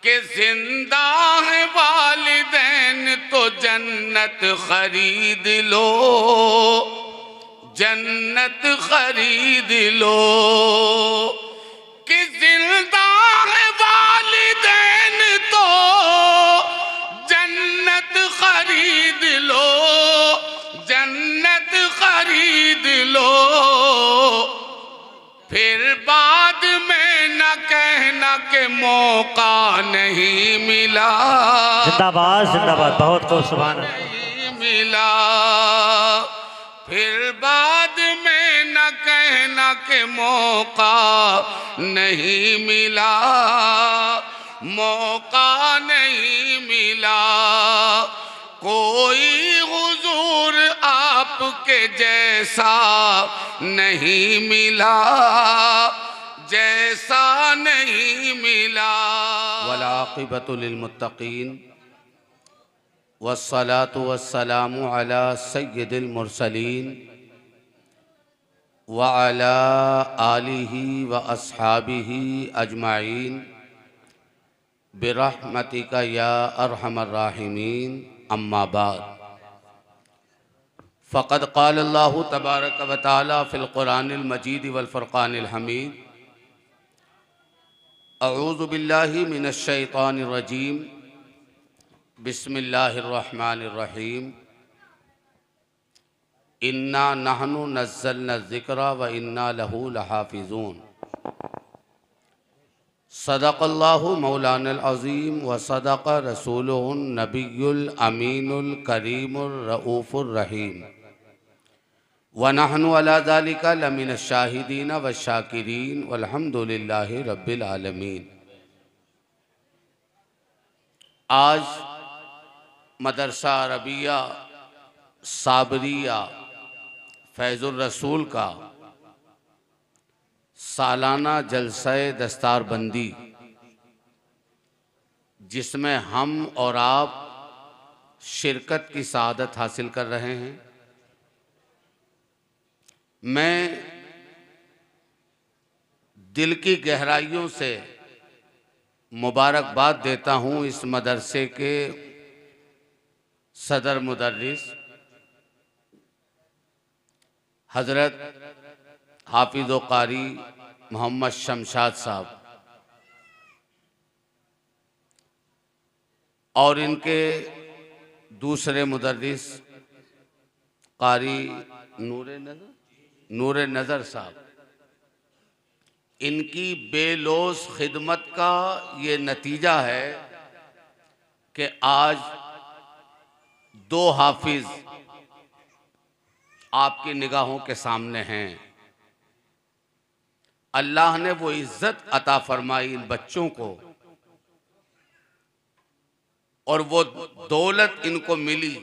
कि जिंदा है वालिदैन तो जन्नत खरीद लो, जन्नत खरीद लो। कि जिंदा है वालिदैन तो जन्नत खरीद लो, जन्नत खरीद लो। फिर बाद में न कहना कि मौका नहीं मिला। जिंदाबाद जिंदाबाद, बहुत खूब, सुभान अल्लाह। नहीं मिला। फिर बाद में न कहना कि मौका नहीं मिला, मौका नहीं मिला। कोई हुजूर आपके जैसा नहीं मिला, जैसा नहीं मिला। वलाक़िबतु लिलमुत्तक़ीन वस्सलातु वस्सलामु अला सय्यिदिल मुरसलीन व अला आलिहि व अस्हाबिहि अजमाइन बिरहमतिका या अरहमर राहिमीन। अम्मा बाद, फ़क़द क़ाल अल्लाहु तबारक व तआला फ़िल क़ुरानिल मजीद वल फ़ुरक़ानिल हमीद। अऊज़ु बिल्लाहि मिनश शैतानिर रजीम। बिस्मिल्लाहिर रहमानिर रहीम। इन्ना नहनु नज़्ज़लना ज़िक्रा व इन्ना लहू लहाफ़िज़ून। सदक़ल्लाहु मौलानल अज़ीम व सदक़ रसूलुहुन नबियुल अमीनुल करीमुर रऊफ़ुर रहीम। व नहनु अला ज़ालिका लमिनश शाहिदीन व शाकिरीन वल्हम्दुलिल्लाहि रब्बिल आलमीन। आज मदरसा अरबिया साबरिया फैज़ुर रसूल का सालाना जलसे दस्तारबंदी, जिसमें हम और आप शिरकत की सआदत हासिल कर रहे हैं। मैं दिल की गहराइयों से मुबारकबाद देता हूँ इस मदरसे के सदर मुदर्रिस हज़रत हाफिज़ व कारी मोहम्मद शमशाद साहब और इनके दूसरे मुदर्रिस कारी नूर नज़र साहब। इनकी बेलोस खिदमत का ये नतीजा है कि आज दो हाफिज आपकी निगाहों के सामने हैं। अल्लाह ने वो इज्जत अता फरमाई इन बच्चों को और वो दौलत इनको मिली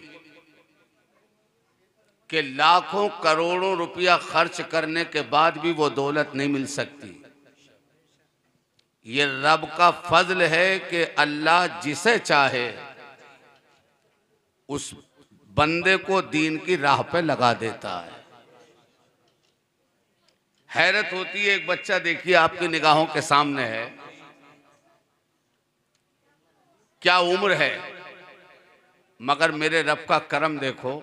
कि लाखों करोड़ों रुपया खर्च करने के बाद भी वो दौलत नहीं मिल सकती। ये रब का फजल है कि अल्लाह जिसे चाहे उस बंदे को दीन की राह पे लगा देता है। हैरत होती है, एक बच्चा देखिए आपकी निगाहों के सामने है, क्या उम्र है, मगर मेरे रब का करम देखो,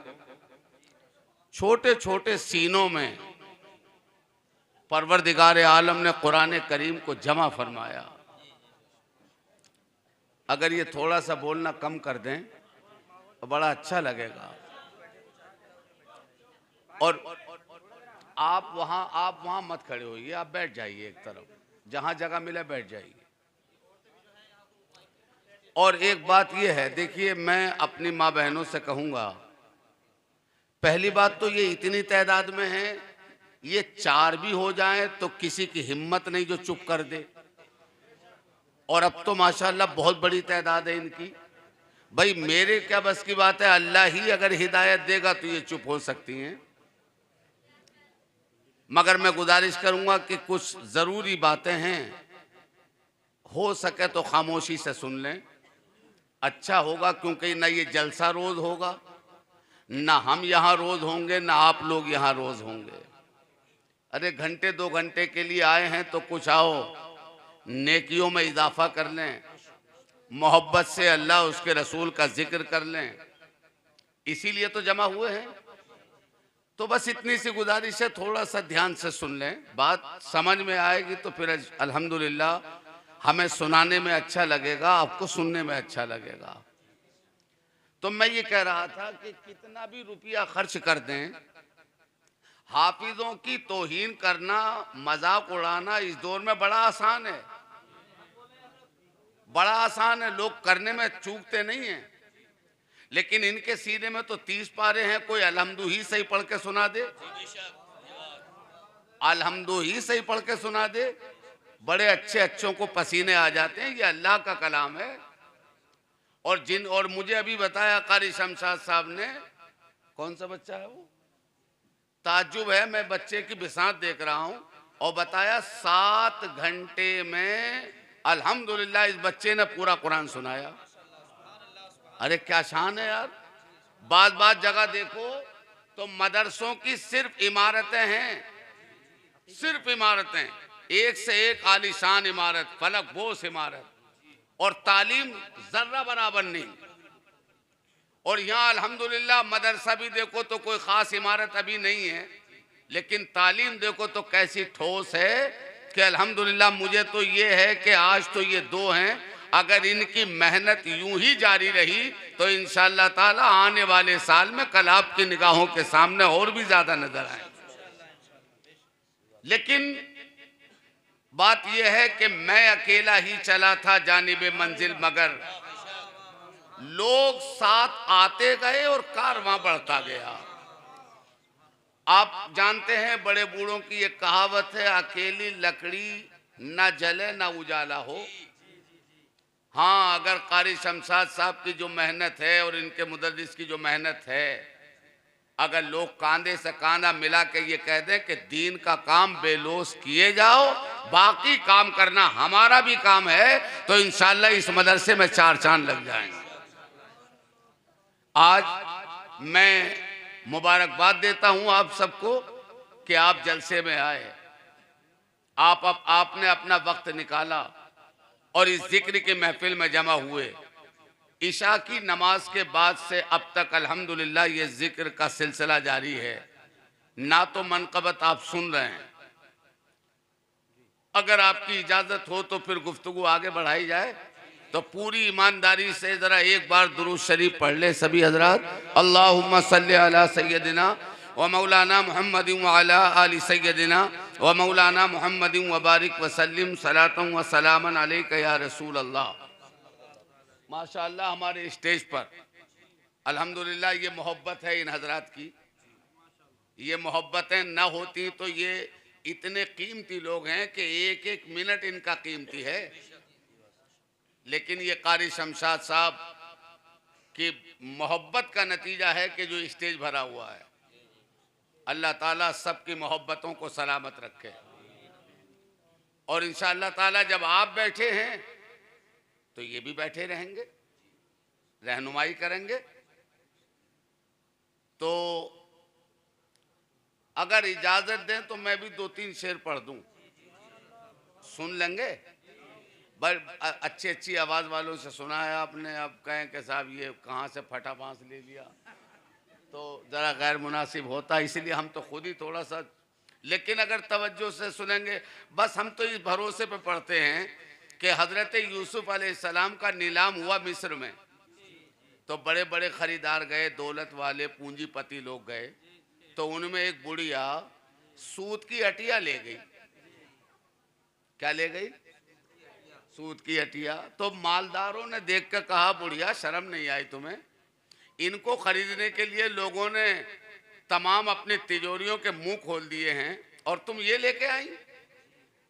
छोटे छोटे सीनों में परवरदिगार आलम ने कुरान करीम को जमा फरमाया। अगर ये थोड़ा सा बोलना कम कर दें तो बड़ा अच्छा लगेगा। और आप वहां मत खड़े होइए, आप बैठ जाइए एक तरफ, जहां जगह मिले बैठ जाइए। और एक बात यह है, देखिए मैं अपनी माँ बहनों से कहूंगा, पहली बात तो ये इतनी तादाद में है, ये चार भी हो जाएं तो किसी की हिम्मत नहीं जो चुप कर दे। और अब तो माशाल्लाह बहुत बड़ी तादाद है इनकी। भाई मेरे क्या बस की बात है, अल्लाह ही अगर हिदायत देगा तो ये चुप हो सकती हैं। मगर मैं गुजारिश करूंगा कि कुछ ज़रूरी बातें हैं, हो सके तो खामोशी से सुन लें, अच्छा होगा। क्योंकि ना ये जलसा रोज़ होगा, ना हम यहाँ रोज़ होंगे, ना आप लोग यहाँ रोज़ होंगे। अरे घंटे दो घंटे के लिए आए हैं तो कुछ आओ नेकियों में इजाफा कर लें, मोहब्बत से अल्लाह उसके रसूल का जिक्र कर लें, इसीलिए तो जमा हुए हैं। तो बस इतनी सी गुजारिश है, थोड़ा सा ध्यान से सुन लें, बात समझ में आएगी तो फिर अल्हम्दुलिल्लाह हमें सुनाने में अच्छा लगेगा, आपको सुनने में अच्छा लगेगा। तो मैं ये कह रहा था कि कितना भी रुपया खर्च कर दें, हाफिजों की तौहीन करना, मजाक उड़ाना इस दौर में बड़ा आसान है, बड़ा आसान है। लोग करने में चूकते नहीं हैं, लेकिन इनके सीने में तो 30 पारे हैं। कोई अलहम्दु ही सही पढ़ के सुना दे, अलहम्दु ही सही पढ़ के सुना दे, बड़े अच्छे अच्छों को पसीने आ जाते हैं। ये अल्लाह का कलाम है। और मुझे अभी बताया कारी शमशाद साहब ने, कौन सा बच्चा है वो, ताज्जुब है, मैं बच्चे की बिसात देख रहा हूं, और बताया 7 घंटे में अल्हम्दुलिल्लाह इस बच्चे ने पूरा कुरान सुनाया। अरे क्या शान है यार। बात जगह देखो तो मदरसों की सिर्फ इमारतें हैं, सिर्फ इमारतें, एक से एक आलीशान इमारत, फलक बोस इमारत, और तालीम जर्रा बराबर नहीं। और यहाँ अल्हम्दुलिल्लाह मदरसा भी देखो तो कोई खास इमारत अभी नहीं है, लेकिन तालीम देखो तो कैसी ठोस है कि अल्हम्दुलिल्लाह। मुझे तो ये है कि आज तो ये 2 हैं, अगर इनकी मेहनत यूं ही जारी रही तो इंशाअल्लाह ताला आने वाले साल में कल आपकी निगाहों के सामने और भी ज्यादा नजर आए। लेकिन बात यह है कि मैं अकेला ही चला था जानिबे मंजिल, मगर लोग साथ आते गए और कारवां बढ़ता गया। आप जानते हैं बड़े बूढ़ों की एक कहावत है, अकेली लकड़ी न जले न उजाला हो। हाँ, अगर कारी शमशाद साहब की जो मेहनत है और इनके मुदर्रिस की जो मेहनत है, अगर लोग कांधे से कांधा मिला के ये कह दें कि दीन का काम बेलोस किए जाओ, बाकी काम करना हमारा भी काम है, तो इंशाअल्लाह इस मदरसे में 4 चांद लग जाएंगे। आज मैं मुबारकबाद देता हूं आप सबको कि आप जलसे में आए, आपने अपना वक्त निकाला और इस जिक्र की महफिल में जमा हुए। इशा की नमाज के बाद से अब तक अल्हम्दुलिल्लाह ये जिक्र का सिलसिला जारी है। ना तो मनक़बत आप सुन रहे हैं, अगर आपकी इजाजत हो तो फिर गुफ्तगू आगे बढ़ाई जाए। तो पूरी ईमानदारी से जरा एक बार दुरूद शरीफ पढ़ ले सभी हजरात। अल्लाहुम्मा सल्ली अला सय्यदिना व मौलाना मुहम्मदिन व अला आलि सय्यदिना व मौलाना मुहम्मदिन व बारिक व सल्लिम सलातन व सलामन अलैका या रसूल अल्लाह। माशाअल्लाह हमारे स्टेज पर अल्हम्दुलिल्लाह ये मोहब्बत है इन हजरात की। ये मोहब्बतें न होती तो ये इतने कीमती लोग हैं कि एक एक मिनट इनका कीमती है। लेकिन ये कारी शमशाद साहब की मोहब्बत का नतीजा है कि जो स्टेज भरा हुआ है। अल्लाह ताला सबकी मोहब्बतों को सलामत रखे। और इंशाअल्लाह ताला जब आप बैठे हैं तो ये भी बैठे रहेंगे, रहनुमाई करेंगे। तो अगर इजाजत दें तो मैं भी 2-3 शेर पढ़ दूं, सुन लेंगे। अच्छी आवाज वालों से सुना है आपने, अब कहें कि साहब ये कहाँ से फटा बांस ले लिया, तो ज़रा गैर मुनासिब होता, इसलिए हम तो खुद ही थोड़ा सा। लेकिन अगर तवज्जो से सुनेंगे, बस हम तो इस भरोसे पे पढ़ते हैं कि हज़रत यूसुफ अलैहिस्सलाम का नीलाम हुआ मिस्र में, तो बड़े बड़े खरीदार गए, दौलत वाले पूंजीपति लोग गए, तो उनमें एक बुढ़िया सूत की अटिया ले गई। क्या ले गई? सूत की अटिया। तो मालदारों ने देख कर कहा, बुढ़िया शर्म नहीं आई तुम्हें? इनको खरीदने के लिए लोगों ने तमाम अपनी तिजोरियों के मुंह खोल दिए हैं और तुम ये लेके आई?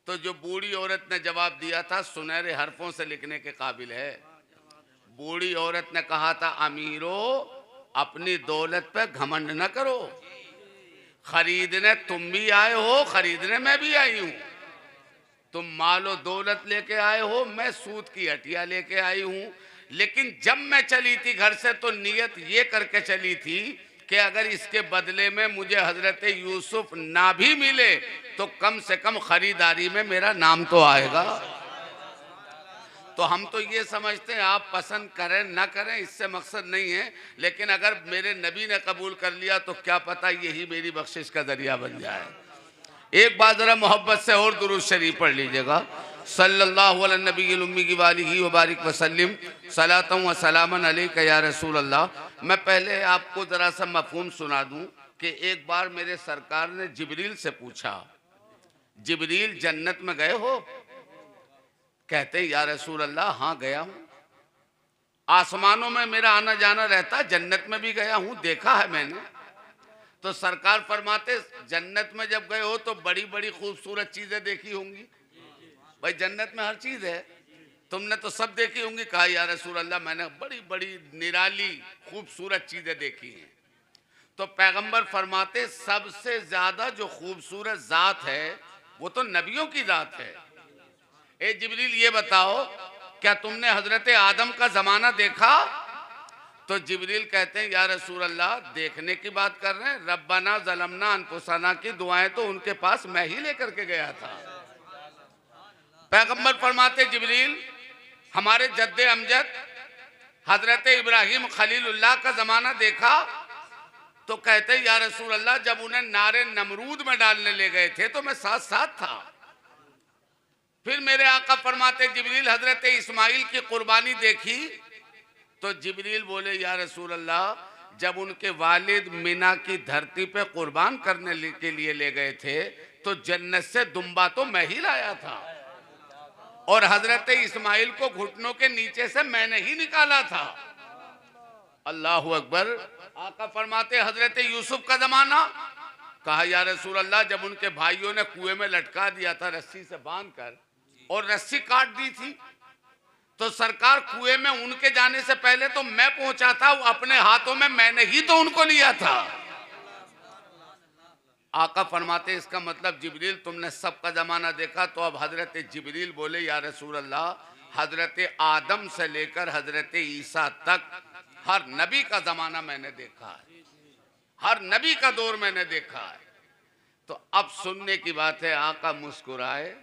तो जो बूढ़ी औरत ने जवाब दिया था, सुनहरे हरफों से लिखने के काबिल है। बूढ़ी औरत ने कहा था, अमीरो अपनी दौलत पे घमंड न करो, खरीदने तुम भी आए हो, खरीदने मैं भी आई हूं। तुम मालो दौलत लेके आए हो, मैं सूत की हटिया लेके आई हूं। लेकिन जब मैं चली थी घर से तो नियत ये करके चली थी कि अगर इसके बदले में मुझे हजरत यूसुफ ना भी मिले तो कम से कम खरीदारी में मेरा नाम तो आएगा। तो हम तो ये समझते हैं आप पसंद करें ना करें इससे मकसद नहीं है, लेकिन अगर मेरे नबी ने कबूल कर लिया तो क्या पता यही मेरी बख्शिश का जरिया बन जाए। एक बार जरा मोहब्बत से और दुरूद शरीफ पढ़ लीजिएगा। सल्लल्लाहु अला नबील उम्मी की वालिही व बारिक वसल्लम सलातम व सलामन अलैका या रसूल अल्लाह। मैं पहले आपको जरा सा मफहूम सुना दूं कि एक बार मेरे सरकार ने जिब्रील से पूछा, जिब्रील जन्नत में गए हो? कहते हैं या रसूल अल्लाह हाँ गया हूं, आसमानों में मेरा आना जाना रहता, जन्नत में भी गया हूं, देखा है मैंने। तो सरकार फरमाते जन्नत में जब गए हो तो बड़ी बड़ी खूबसूरत चीजें देखी होंगी। भाई जन्नत में हर चीज है, तुमने तो सब देखी होंगी। कहा या रसूल अल्लाह मैंने बड़ी बड़ी निराली खूबसूरत चीजें देखी हैं। तो पैगंबर फरमाते सबसे ज्यादा जो खूबसूरत जात है वो तो नबियों की जात है। ए जिब्रील ये बताओ क्या तुमने हजरत आदम का जमाना देखा? तो जिब्रील कहते हैं या रसूल अल्लाह देखने की बात कर रहे हैं, रब्बना ज़लमना अनफुसना की दुआएं तो उनके पास मैं ही लेकर के गया था। पैगंबर फरमाते जिब्रील हमारे जद्दे अमजद हजरत इब्राहिम खलीलुल्लाह का जमाना देखा? तो कहते या रसूल अल्लाह जब उन्हें नारे नमरूद में डालने ले गए थे तो मैं साथ साथ था। फिर मेरे आका फरमाते जिब्रील हजरत इस्माइल की कुर्बानी देखी? तो जिब्रील बोले या रसूल अल्लाह जब उनके वालिद मिना की धरती पे कुर्बान करने के लिए ले गए थे तो जन्नत से दुम्बा तो मैं ही लाया था और हजरत इस्माइल को घुटनों के नीचे से मैंने ही निकाला था। अल्लाह अकबर। आका फरमाते हजरत यूसुफ का जमाना? कहा या रसूल अल्लाह जब उनके भाइयों ने कुएं में लटका दिया था रस्सी से बांधकर और रस्सी काट दी थी तो सरकार कुएं में उनके जाने से पहले तो मैं पहुंचा था, अपने हाथों में मैंने ही तो उनको लिया था। आका फरमाते इसका मतलब जिब्रील तुमने सबका जमाना देखा? तो अब हजरत जिब्रील बोले या रसूल अल्लाह हजरत आदम से लेकर हजरत ईसा तक हर नबी का जमाना मैंने देखा है, हर नबी का दौर मैंने देखा है। तो अब सुनने की बात है, आका मुस्कुराए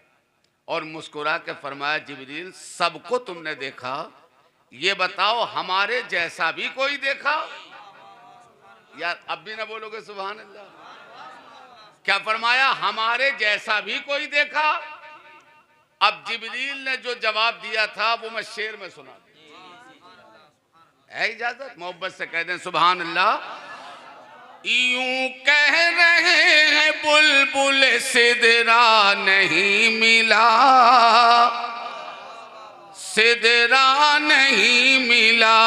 और मुस्कुरा के फरमाया जिब्रील सबको तुमने देखा, ये बताओ हमारे जैसा भी कोई देखा? यार अब भी ना बोलोगे सुभान अल्लाह? क्या फरमाया? हमारे जैसा भी कोई देखा? अब जिब्रील ने जो जवाब दिया था वो मैं शेर में सुना दूं। है इजाजत? मोहब्बत से कह दें सुभान अल्लाह। यूं कह रहे हैं बुलबुल सिदरा नहीं मिला, सिदरा नहीं मिला।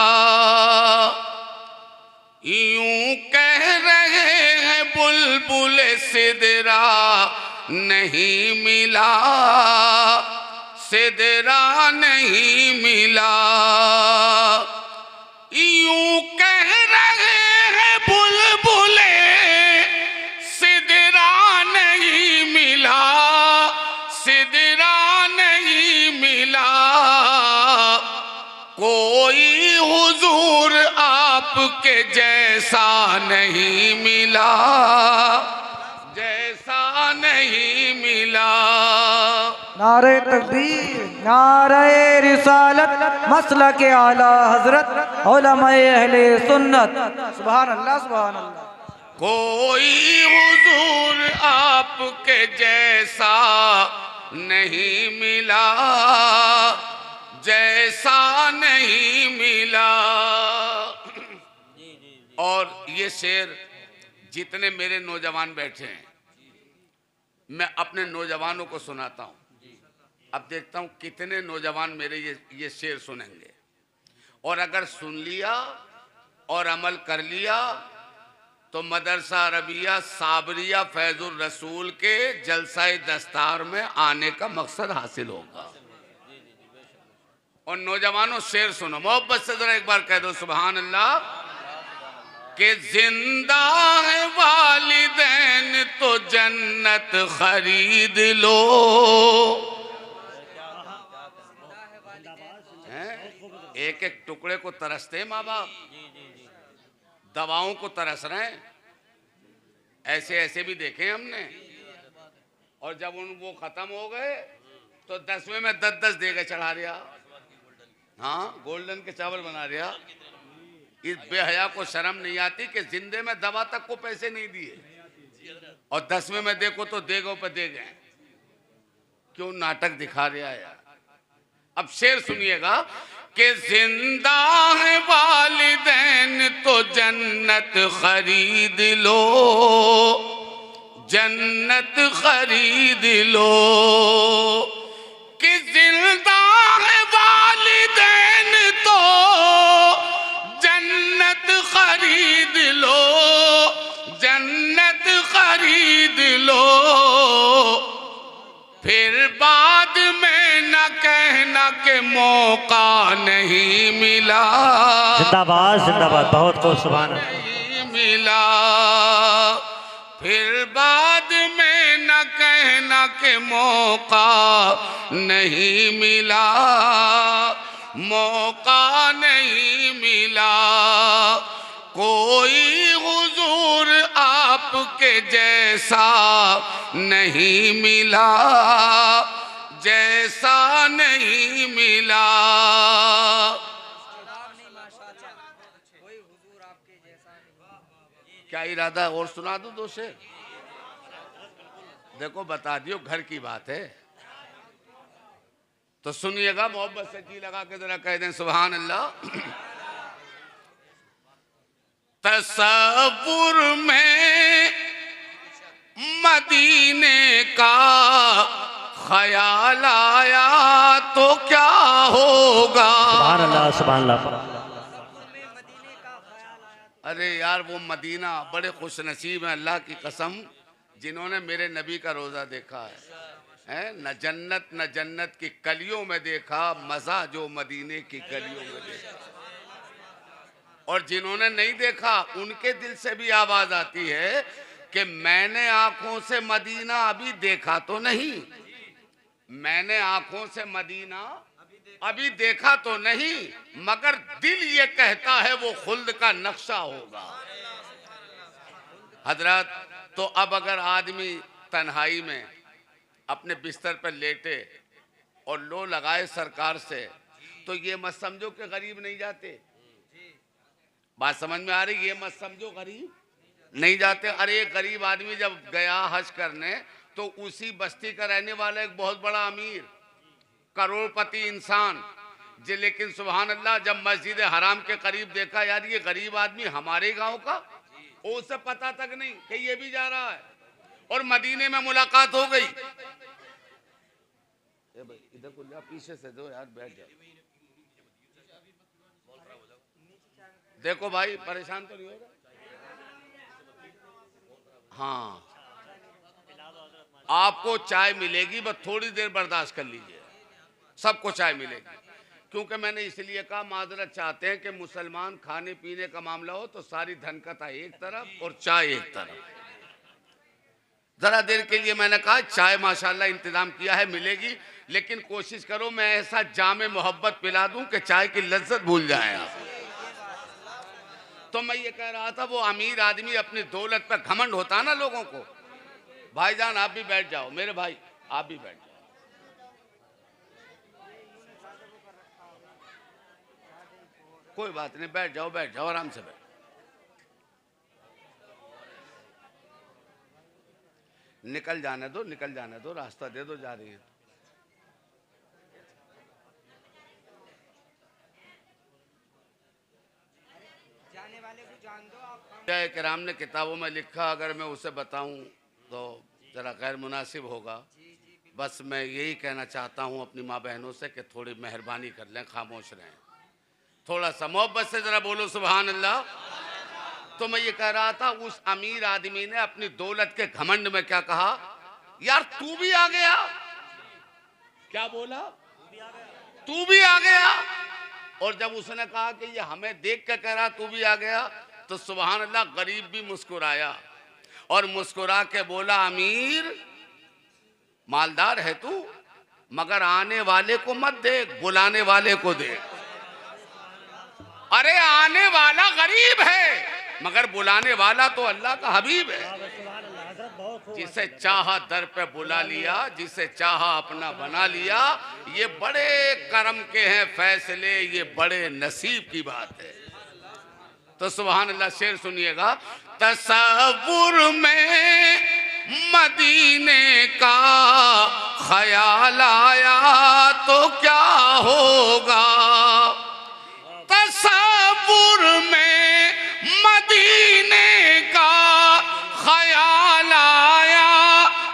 यूं कह रहे हैं बुलबुल सिदरा नहीं मिला, सिदरा नहीं मिला। यूं कह रहे हैं बुलबुल सिदरा नहीं मिला, सिदरा नहीं मिला। कोई हुजूर आपके जैसा नहीं मिला, जैसा नहीं मिला। नारे तकबीर, नारे रिसालत, मसलक आला हजरत, उलमाए अहले सुन्नत। सुभान अल्लाह, सुभान अल्लाह। कोई हुजूर आपके जैसा नहीं मिला, जैसा नहीं मिला। और ये शेर जितने मेरे नौजवान बैठे हैं मैं अपने नौजवानों को सुनाता हूं। अब देखता हूं कितने नौजवान मेरे ये शेर सुनेंगे। और अगर सुन लिया और अमल कर लिया तो मदरसा अरबिया साबरिया फैजुर रसूल के जलसाए दस्तार में आने का मकसद हासिल होगा। और नौजवानों शेर सुनो, मोहब्बत से जरा एक बार कह दो सुभान अल्लाह। कि जिंदा है वालिदैन तो जन्नत खरीद लो। एक एक टुकड़े को तरसते हैं माँ बाप, दवाओं को तरस रहे हैं। ऐसे ऐसे भी देखे हमने। और जब वो खत्म हो गए तो 10वें में 10-10 देकर चढ़ा दिया। हाँ, गोल्डन के चावल बना रहा। इस बेहया को शर्म नहीं आती कि जिंदे में दवा तक को पैसे नहीं दिए और 10वें में देखो तो देगों पे दे गए। क्यों नाटक दिखा रहा है यार। अब शेर सुनिएगा कि जिंदा है वालिदैन तो जन्नत खरीद लो, जन्नत खरीद लो। कि जिंदा है वालिदैन तो जन्नत खरीद लो, जन्नत खरीद लो। फिर बाद में न कहना कि मौका नहीं मिला। जिंदाबाद जिंदाबाद, बहुत खूब, सुभान अल्लाह। नहीं मिला। फिर बाद में न कहना कि मौका नहीं मिला, मौका नहीं मिला। कोई हुजूर आपके जैसा नहीं मिला, जैसा नहीं मिला। क्या इरादा और सुना दूं दो शेर? देखो बता दियो, घर की बात है तो सुनिएगा, मोहब्बत से जी लगा के जरा कह दें सुभान अल्लाह। तसव्वुर में मदीने का ख्याल आया तो क्या होगा। सुभान अल्लाह सुभान अल्लाह। अरे यार वो मदीना बड़े खुश नसीब हैं अल्लाह की कसम जिन्होंने मेरे नबी का रोज़ा देखा है। न जन्नत न जन्नत की कलियों में देखा मज़ा जो मदीने की गलियों में देखा। और जिन्होंने नहीं देखा उनके दिल से भी आवाज़ आती है कि मैंने आंखों से मदीना अभी देखा तो नहीं, मैंने आंखों से मदीना अभी देखा तो नहीं, मगर दिल ये कहता है वो खुल्द का नक्शा होगा। हजरत, तो अब अगर आदमी तन्हाई में अपने बिस्तर पर लेटे और लो लगाए सरकार से, तो ये मत समझो कि गरीब नहीं जाते। बात समझ में आ रही? ये मत समझो गरीब नहीं जाते। अरे एक गरीब आदमी जब गया हज करने तो उसी बस्ती का रहने वाला एक बहुत बड़ा अमीर करोड़पति इंसान जी, लेकिन सुभान अल्लाह जब मस्जिद हराम के करीब देखा, यार ये गरीब आदमी हमारे गांव का, उसे पता तक नहीं कि ये भी जा रहा है। और मदीने में मुलाकात हो गई। इधर को पीछे से दो यार, बैठ जाओ। देखो भाई परेशान तो नहीं होगा? हाँ, आपको चाय मिलेगी, बस थोड़ी देर बर्दाश्त कर लीजिए, सबको चाय मिलेगी। क्योंकि मैंने इसलिए कहा, माजरत चाहते हैं कि मुसलमान खाने पीने का मामला हो तो सारी धनकता एक तरफ और चाय एक तरफ। जरा देर के लिए मैंने कहा चाय माशाल्लाह इंतजाम किया है, मिलेगी, लेकिन कोशिश करो मैं ऐसा जामे मोहब्बत पिला दूं कि चाय की लज्जत भूल जाए आप। तो मैं ये कह रहा था, वो अमीर आदमी अपनी दौलत पर घमंड होता है ना लोगों को। भाईजान आप भी बैठ जाओ, मेरे भाई आप भी बैठ जाओ। कोई बात नहीं, बैठ जाओ बैठ जाओ, आराम से बैठ। निकल जाने दो, निकल जाने दो, रास्ता दे दो, जा रही है। किराम ने किताबों में लिखा, अगर मैं उसे बताऊं तो जरा गैर मुनासिब होगा। बस मैं यही कहना चाहता हूं अपनी माँ बहनों से कि थोड़ी मेहरबानी कर लें, खामोश रहें, थोड़ा सा मोहब्बत से जरा बोलो सुभान अल्लाह। तो मैं ये कह रहा था, उस अमीर आदमी ने अपनी दौलत के घमंड में क्या कहा, यार तू भी आ गया। क्या बोला? तू भी आ गया। और जब उसने कहा कि ये हमें देख के कह रहा तू भी आ गया, तो सुभान अल्लाह गरीब भी मुस्कुराया और मुस्कुरा के बोला, अमीर मालदार है तू, मगर आने वाले को मत देख, बुलाने वाले को देख। अरे आने वाला गरीब है मगर बुलाने वाला तो अल्लाह का हबीब है। जिसे चाहा दर पे बुला लिया, जिसे चाहा अपना बना लिया। ये बड़े करम के हैं फैसले, ये बड़े नसीब की बात है। तो सुभान अल्लाह, शेर सुनिएगा। तसव्वुर में मदीने का ख्याल आया तो क्या होगा, तसव्वुर में मदीने का ख्याल आया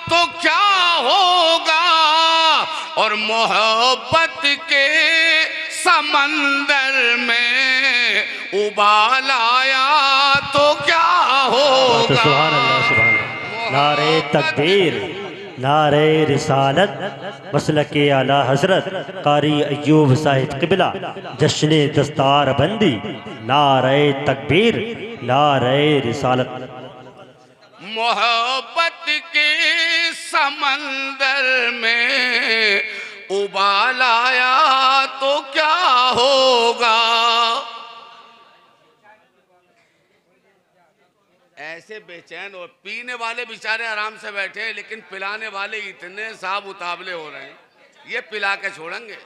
तो क्या होगा, और मोहब्बत के समंदर में उबाल आया तो क्या होगा। सुभान अल्लाह, सुभान अल्लाह। नारे तकबीर, नारे रिसालत, मसलके आला हजरत कारी अय्यूब साहिब किबला, जश्न दस्तार बंदी, नारे तकबीर, नारे रिसालत। मोहब्बत के समंदर में उबाल आया तो क्या होगा। ऐसे बेचैन और पीने वाले बेचारे आराम से बैठे हैं, लेकिन पिलाने वाले इतने साहब उतावले हो रहे हैं, ये पिला के छोड़ेंगे।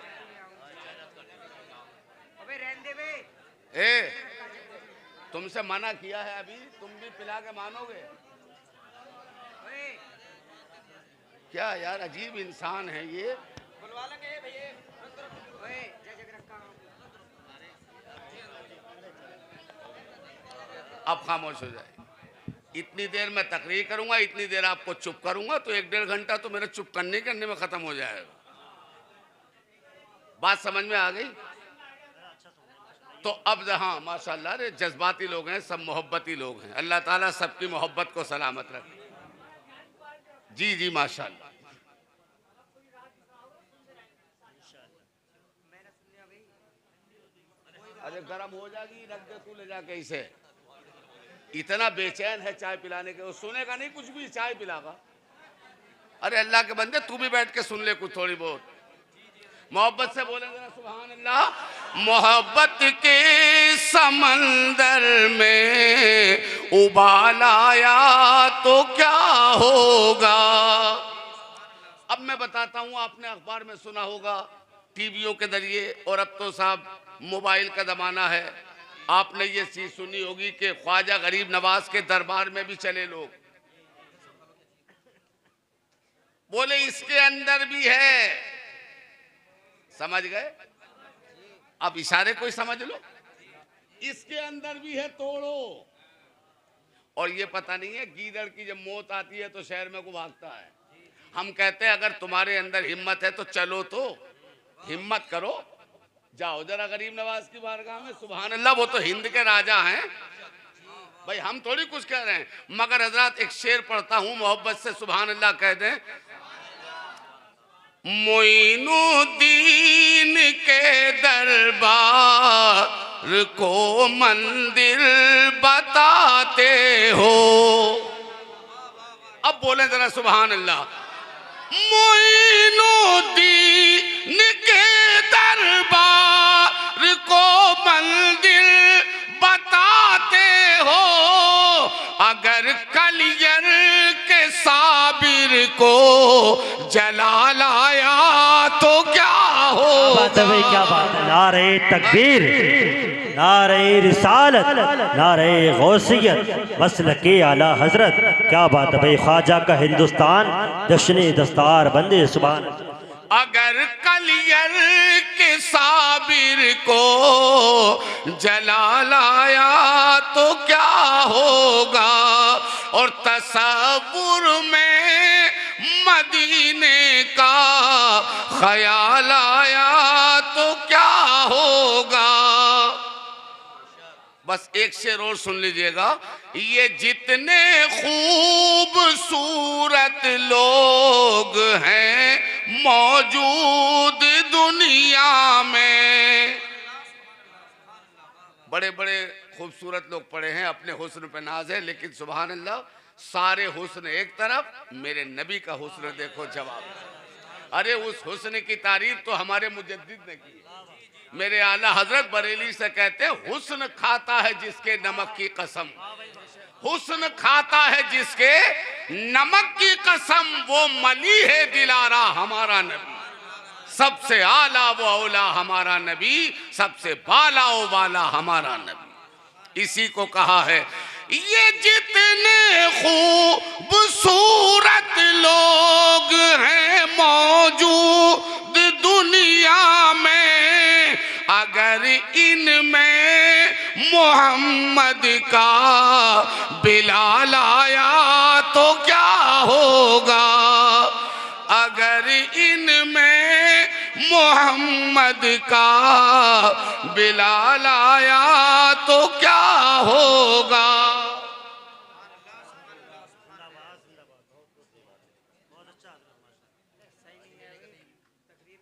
ए, तुमसे मना किया है अभी, तुम भी पिला के मानोगे क्या? यार अजीब इंसान है ये। अब खामोश हो जाए। इतनी देर मैं तकरीर करूंगा, इतनी देर आपको चुप करूंगा, तो 1-1.5 घंटा तो मेरा चुप करने में खत्म हो जाएगा। बात समझ में आ गई? तो अब हाँ, माशाल्लाह, रे जज्बाती लोग हैं, सब मोहब्बती लोग हैं। अल्लाह ताला सबकी मोहब्बत को सलामत रखे। जी जी माशाल्लाह। अरे गरम हो जाएगी, रख दे तू ले जाके इसे। इतना बेचैन है चाय पिलाने के, वो सुनेगा नहीं कुछ भी, चाय पिलागा। अरे अल्लाह के बंदे, तू भी बैठ के सुन ले कुछ थोड़ी बहुत। मोहब्बत से बोलेंगे ना सुभान अल्लाह। मोहब्बत के समंदर में उबाल आया तो क्या होगा। अब मैं बताता हूँ, आपने अखबार में सुना होगा, टीवियों के जरिए, और अब तो साहब मोबाइल का जमाना है। आपने ये चीज सुनी होगी कि ख्वाजा गरीब नवाज के दरबार में भी चले लोग, बोले इसके अंदर भी है। समझ गए? अब इशारे कोई समझ लो, इसके अंदर भी है, तोड़ो। और ये पता नहीं है, गीदड़ की जब मौत आती है तो शहर में को भागता है। हम कहते हैं अगर तुम्हारे अंदर हिम्मत है तो चलो, तो हिम्मत करो, जाओ जरा गरीब नवाज की बारगाह में। सुभान अल्लाह, वो तो हिंद के राजा हैं भाई, हम थोड़ी कुछ कह रहे हैं। मगर हजरत एक शेर पढ़ता हूं मोहब्बत से, सुभान अल्लाह कह दें। मोइनुद्दीन के दरबार को मंदिर बताते हो। अब बोले जरा सुभान अल्लाह। मोइनुद्दीन के दरबार को मंदिर बताते हो, अगर कलियर के साबिर को जलाल आया तो क्या हो। बात है भाई, क्या बात है। नारे तकबीर, नारे रिसालत, नारे गौसियत, मसलके आला हजरत। क्या बात है भाई, ख्वाजा का हिंदुस्तान, जश्न दस्तार बंदे। सुभान। अगर कलियर के साबिर को जलाल आया तो क्या होगा, और तसव्वुर में मदीने का ख्याल आया तो क्या होगा। बस एक शेर और सुन लीजिएगा। ये जितने खूबसूरत लोग हैं मौजूद दुनिया में, बड़े बड़े खूबसूरत लोग पड़े हैं, अपने हुस्न पे नाज है, लेकिन सुभान अल्लाह सारे हुस्न एक तरफ, मेरे नबी का हुस्न देखो जवाब। अरे उस हुस्न की तारीफ तो हमारे मुजद्दिद ने की। मेरे आला हजरत बरेली से कहते हैं, हुस्न खाता है जिसके नमक की कसम, हुस्न खाता है जिसके, नमक की कसम वो मली है दिलारा हमारा नबी। सबसे आला वो औला हमारा नबी, सबसे बाला वो बाला हमारा नबी। इसी को कहा है, ये जितने खूबसूरत लोग हैं मौजूद दुनिया में, अगर इनमें मोहम्मद का बिलाल आया तो क्या होगा। अगर इनमें मोहम्मद का बिलाल आया तो क्या होगा।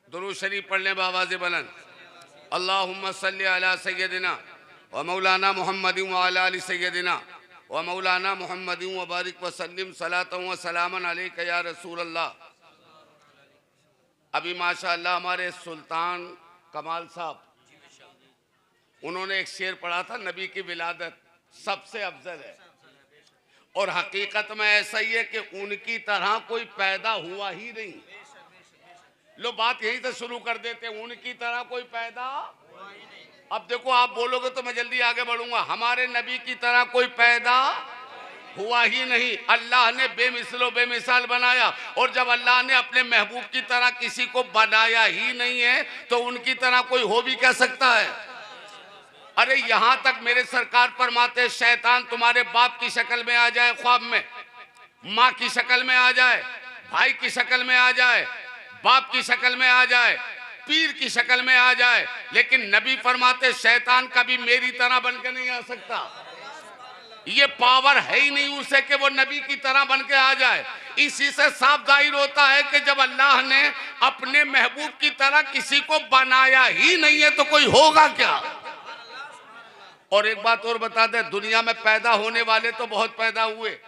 दुरूद शरीफ पढ़ लें बावाज़े बुलंद। अल्लाहुम्मा सल्ली अला सय्यदिना व मौलाना मुहम्मदिन व अला आलि सय्यदिना व मौलाना मुहम्मदिन व बारिक व सल्लिम सलातन व सलामन अलैका या रसूल अल्लाह। अभी माशाअल्लाह हमारे सुल्तान कमाल साहब, उन्होंने एक शेर पढ़ा था, नबी की विलादत सबसे अफजल है। और हकीकत में ऐसा ही है कि उनकी तरह कोई पैदा हुआ ही नहीं। लो बात यहीं से शुरू कर देते हैं, उनकी तरह कोई पैदा। अब देखो आप बोलोगे तो मैं जल्दी आगे बढ़ूंगा। हमारे नबी की तरह कोई पैदा हुआ ही नहीं। अल्लाह ने बेमिसलो बेमिसाल बनाया, और जब अल्लाह ने अपने महबूब की तरह किसी को बनाया ही नहीं है तो उनकी तरह कोई हो भी क्या सकता है। अरे यहां तक मेरे सरकार फरमाते, शैतान तुम्हारे बाप की शक्ल में आ जाए ख्वाब में, माँ की शक्ल में आ जाए, भाई की शक्ल में आ जाए, बाप की शक्ल में आ जाए, पीर की शक्ल में आ जाए, लेकिन नबी फरमाते शैतान कभी मेरी तरह बनकर नहीं आ सकता। ये पावर है ही नहीं उसे कि वो नबी की तरह बन के आ जाए। इसी से साफ जाहिर होता है कि जब अल्लाह ने अपने महबूब की तरह किसी को बनाया ही नहीं है तो कोई होगा क्या। और एक बात और बता दे, दुनिया में पैदा होने वाले तो बहुत पैदा हुए।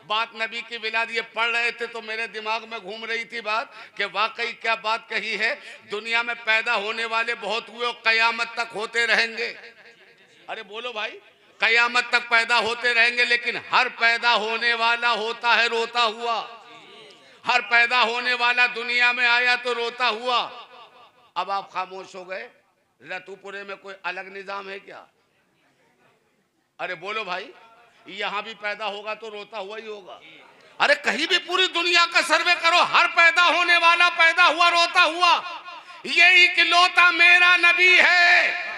बात नबी की विलाद ये पढ़ रहे थे तो मेरे दिमाग में घूम रही थी बात कि वाकई क्या बात कही है। दुनिया में पैदा होने वाले बहुत हुए और कयामत तक होते रहेंगे। अरे बोलो भाई, कयामत तक पैदा होते रहेंगे, लेकिन हर पैदा होने वाला होता है रोता हुआ। हर पैदा होने वाला दुनिया में आया तो रोता हुआ। अब आप खामोश हो गए, रतुपुरे में कोई अलग निजाम है क्या। अरे बोलो भाई, यहां भी पैदा होगा तो रोता हुआ ही होगा। अरे कहीं भी पूरी दुनिया का सर्वे करो, हर पैदा होने वाला पैदा हुआ रोता हुआ। ये इकलौता मेरा नबी है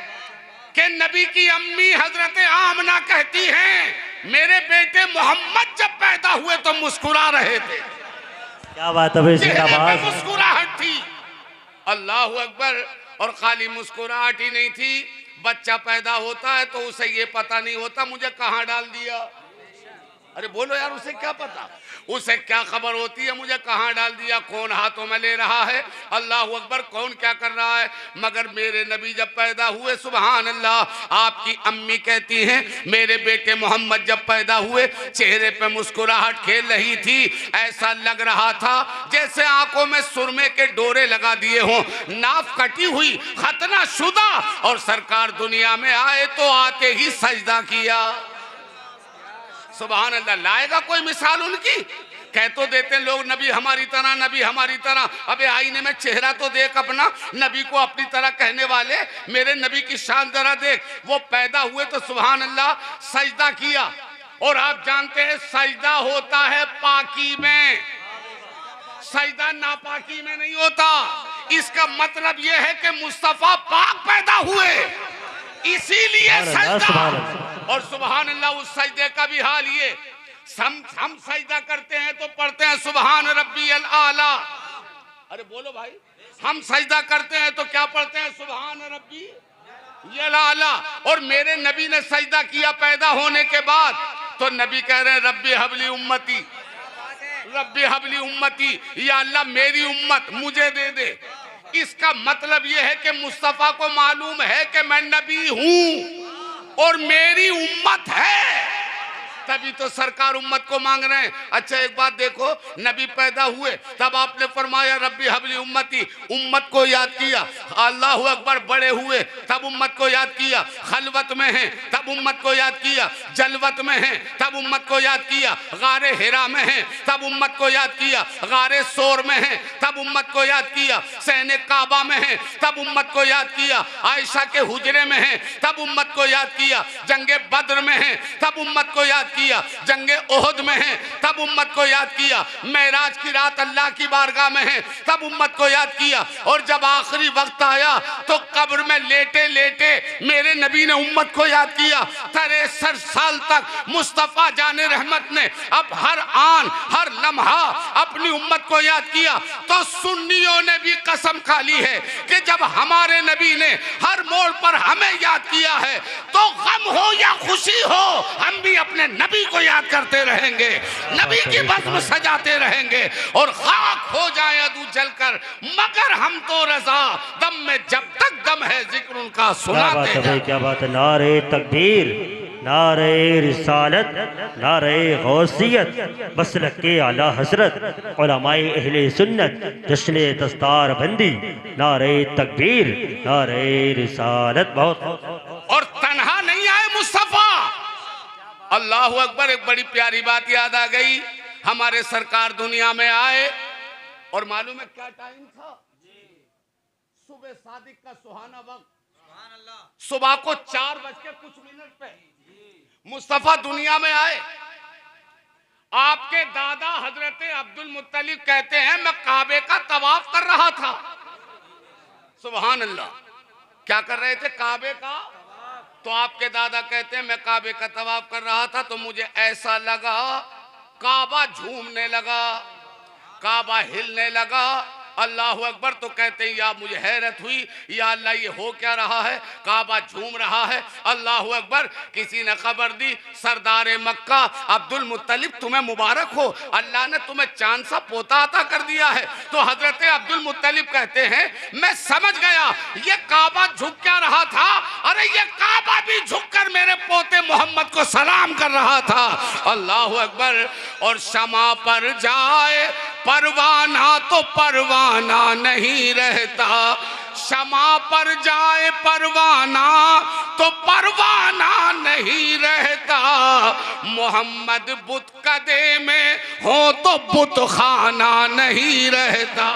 कि नबी की अम्मी हजरत आमना कहती हैं, मेरे बेटे मोहम्मद जब पैदा हुए तो मुस्कुरा रहे थे। क्या बात है, जिंदाबाद। मुस्कुराहट थी, अल्लाह अकबर। और खाली मुस्कुराहट ही नहीं थी, बच्चा पैदा होता है तो उसे ये पता नहीं होता मुझे कहाँ डाल दिया। अरे बोलो यार, उसे क्या पता, उसे क्या खबर होती है मुझे कहाँ डाल दिया, कौन हाथों में ले रहा है, अल्लाह अकबर, कौन क्या कर रहा है। मगर मेरे नबी जब पैदा हुए, सुभान अल्लाह, आपकी अम्मी कहती हैं मेरे बेटे मोहम्मद जब पैदा हुए चेहरे पे मुस्कुराहट खेल रही थी। ऐसा लग रहा था जैसे आंखों में सुरमे के डोरे लगा दिए हों, नाफ कटी हुई, खतना शुदा, और सरकार दुनिया में आए तो आते ही सजदा किया। सुभान अल्लाह। लाएगा कोई मिसाल उनकी? कह तो देते लोग नबी हमारी तरह, नबी हमारी तरह। अबे आईने में चेहरा तो देख अपना, नबी को अपनी तरह कहने वाले मेरे नबी की शान जरा देख। वो पैदा हुए तो सुभान अल्लाह सजदा किया, और आप जानते हैं सजदा होता है पाकी में, सजदा नापाकी में नहीं होता। इसका मतलब यह है कि मुस्तफा पाक पैदा हुए, इसीलिए सजदा। और सुभान अल्लाह, उस सजदे का भी हाल ये, हम सजदा करते हैं तो पढ़ते हैं सुभान रब्बियल आला। अरे बोलो भाई, हम सजदा करते हैं तो क्या पढ़ते हैं, सुभान रब्बियल आला। और मेरे नबी ने सजदा किया पैदा होने के बाद, तो नबी कह रहे हैं रब्बी हबली उम्मती, रब्बी हबली उम्मती, या अल्लाह मेरी उम्मत मुझे दे दे। इसका मतलब यह है कि मुस्तफा को मालूम है कि मैं नबी हूं और मेरी उम्मत है, तभी तो सरकार उम्मत को मांग रहे हैं। अच्छा एक बात देखो, नबी पैदा हुए तब आपने फरमाया रब्बी हबली उम्मती, उम्मत को याद किया। अल्लाह अकबर, बड़े हुए तब उम्मत को याद किया। खलवत में हैं तब उम्मत को याद किया। जलवत में हैं तब उम्मत को याद किया। गारे हिरा में हैं तब उम्मत को याद किया। गारे सोर में हैं तब उम्मत को याद किया। सहने काबा में हैं तब उम्मत को याद किया। आयशा के हुजरे में हैं तब उम्मत को याद किया। जंगे बद्र में हैं तब उम्मत को याद किया। जंगे ओहद में हैं तब उम्मत को याद किया। मेराज की रात अल्लाह की बारगाह में हैं तब उम्मत को याद किया। और जब आखिरी वक्त आया तो कब्र में लेटे लेटे मेरे नबी ने उम्मत को याद किया। 63 साल तक मुस्तफ़ा जाने रहमत ने अब हर आन हर लम्हा अपनी उम्मत को याद किया। तो सुन्नियों ने भी कसम खा ली है कि जब हमारे नबी ने हर मोड़ पर हमें याद किया है तो गम हो या खुशी हो हम भी अपने नबी को याद करते रहेंगे, नबी की बज़्म सजाते रहेंगे। और खाक हो जाए अदू जलकर मगर हम तो रजा, दम में जब तक दम है जिक्र उनका सुनाते हैं। क्या बात है। नारे तकबीर, नारे रिसालत, नारे गौसियत, मसलक के आला हजरत, उलमाए अहले सुन्नत, जश्न दस्तार बंदी, नारे तकबीर, नारे रिसालत। बहुत और तन्हा नहीं आए मुस्तफा। अल्लाह अकबर। एक बड़ी प्यारी बात याद आ गई, हमारे सरकार दुनिया में आए और मालूम है क्या टाइम था? सुबह सादिक का सुहाना वक्त, सुबह को 4:00 पे मुस्तफा दुनिया में आए। आपके दादा हजरत अब्दुल मुत्तलिब कहते हैं मैं काबे का तवाफ कर रहा था। सुभान अल्लाह। क्या कर रहे थे? काबे का। तो आपके दादा कहते हैं मैं काबे का तवाफ कर रहा था तो मुझे ऐसा लगा काबा झूमने लगा, काबा हिलने लगा। अल्लाह अकबर। तो कहते हैं या मुझे हैरत हुई, या अल्लाह ये हो क्या रहा है? काबा झूम रहा है। अल्लाह अकबर। किसी ने खबर दी सरदार मक्का अब्दुल मुत्तलिब तुम्हें मुबारक हो, अल्लाह ने तुम्हें चांद सा पोता अता कर दिया है। तो हजरत अब्दुल मुत्तलिब कहते हैं मैं समझ गया ये काबा झुक क्या रहा था। अरे ये काबा भी झुककर मेरे पोते मोहम्मद को सलाम कर रहा था। अल्लाह अकबर। और शमा पर जाए परवाना तो परवाना नहीं रहता, शमा पर जाए परवाना तो परवाना नहीं रहता। मोहम्मद बुत कदे में हो तो बुत खाना नहीं रहता।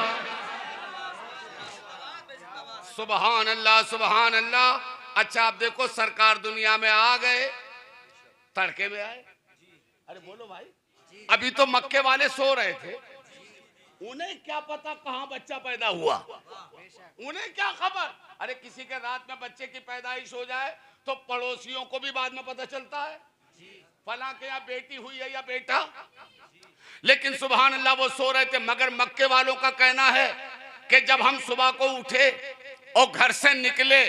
सुभान अल्लाह, सुभान अल्लाह। अच्छा आप देखो सरकार दुनिया में आ गए, तड़के में आए। अरे बोलो भाई, अभी तो मक्के वाले सो रहे थे, उन्हें क्या पता कहां बच्चा पैदा हुआ, उन्हें क्या खबर। अरे किसी के रात में बच्चे की पैदाइश हो जाए तो पड़ोसियों को भी बाद में पता चलता है फला के यहाँ बेटी हुई है या बेटा। लेकिन सुभान अल्लाह वो सो रहे थे। मगर मक्के वालों का कहना है कि जब हम सुबह को उठे और घर से निकले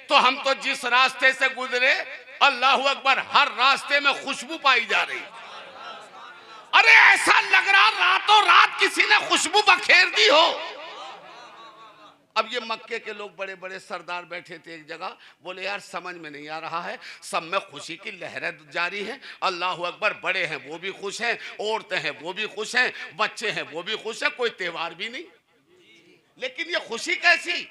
तो हम तो जिस रास्ते से गुजरे अल्लाह अकबर हर रास्ते में खुशबू पाई जा रही। अरे ऐसा लग रहा रातों रात किसी ने खुशबू बखेर दी हो। अब ये मक्के के लोग बड़े बड़े सरदार बैठे थे एक जगह, बोले यार समझ में नहीं आ रहा है, सब में खुशी की लहरें जारी है। अल्लाह अकबर। बड़े हैं वो भी खुश हैं, औरतें हैं वो भी खुश हैं, बच्चे हैं वो भी खुश हैं, कोई त्योहार भी नहीं। लेकिन ये खुशी कैसी?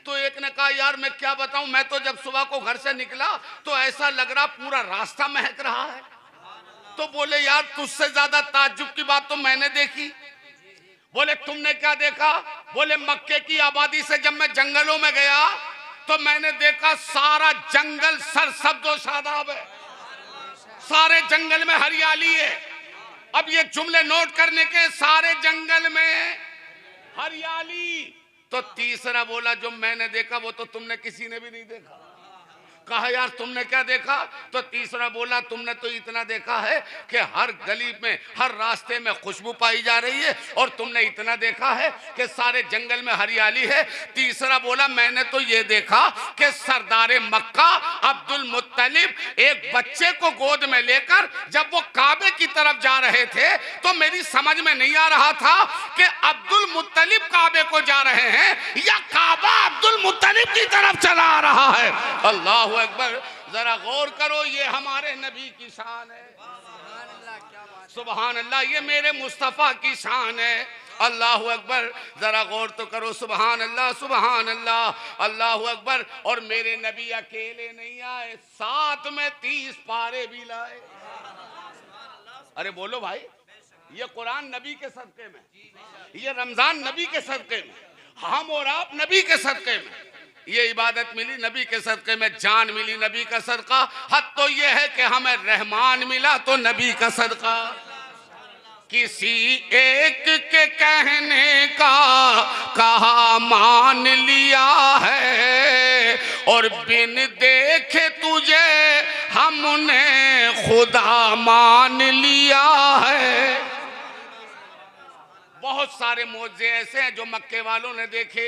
तो एक ने कहा यार मैं क्या बताऊं, मैं तो जब सुबह को घर से निकला तो ऐसा लग रहा पूरा रास्ता महक रहा है। तो बोले यार तुझसे ज्यादा ताज्जुब की बात तो मैंने देखी। बोले तुमने क्या देखा? बोले मक्के की आबादी से जब मैं जंगलों में गया तो मैंने देखा सारा जंगल सरसब्ज़ और शादाब है, सारे जंगल में हरियाली है। अब ये जुमले नोट करने के, सारे जंगल में हरियाली। तो तीसरा बोला जो मैंने देखा वो तो तुमने किसी ने भी नहीं देखा। कहा यार तुमने क्या देखा? तो तीसरा बोला तुमने तो इतना देखा है कि हर गली में हर रास्ते में खुशबू पाई जा रही है, और तुमने इतना देखा है कि सारे जंगल में हरियाली है। तीसरा बोला मैंने तो ये देखा कि सरदार मक्का अब्दुल मुत्तलिब एक बच्चे को गोद में लेकर जब वो काबे की तरफ जा रहे थे तो मेरी समझ में नहीं आ रहा था कि अब्दुल मुत्तलिब काबे को जा रहे हैं या काबा अब्दुल मुत्तलिब की तरफ चला आ रहा है। अल्लाह अकबर। जरा गौर करो, ये हमारे नबी की शान है, सुभान अल्लाह, ये मेरे मुस्तफ़ा की शान है। अल्लाह अकबर, जरा गौर तो करो, सुभान अल्लाह सुभान अल्लाह, अल्लाह अकबर। और मेरे नबी अकेले नहीं आए, साथ में 30 पारे भी लाए। अरे बोलो भाई, ये कुरान नबी के सदक़े में, ये रमजान नबी के सदक़े में, हम और आप नबी के सदक़े में, ये इबादत मिली नबी के सदक़े में, जान मिली नबी का सदका। हद तो ये है कि हमें रहमान मिला तो नबी का सदका। किसी एक के कहने का कहा मान लिया है, और बिन देखे तुझे हमने खुदा मान लिया है। बहुत सारे मौजे ऐसे हैं जो मक्के वालों ने देखे,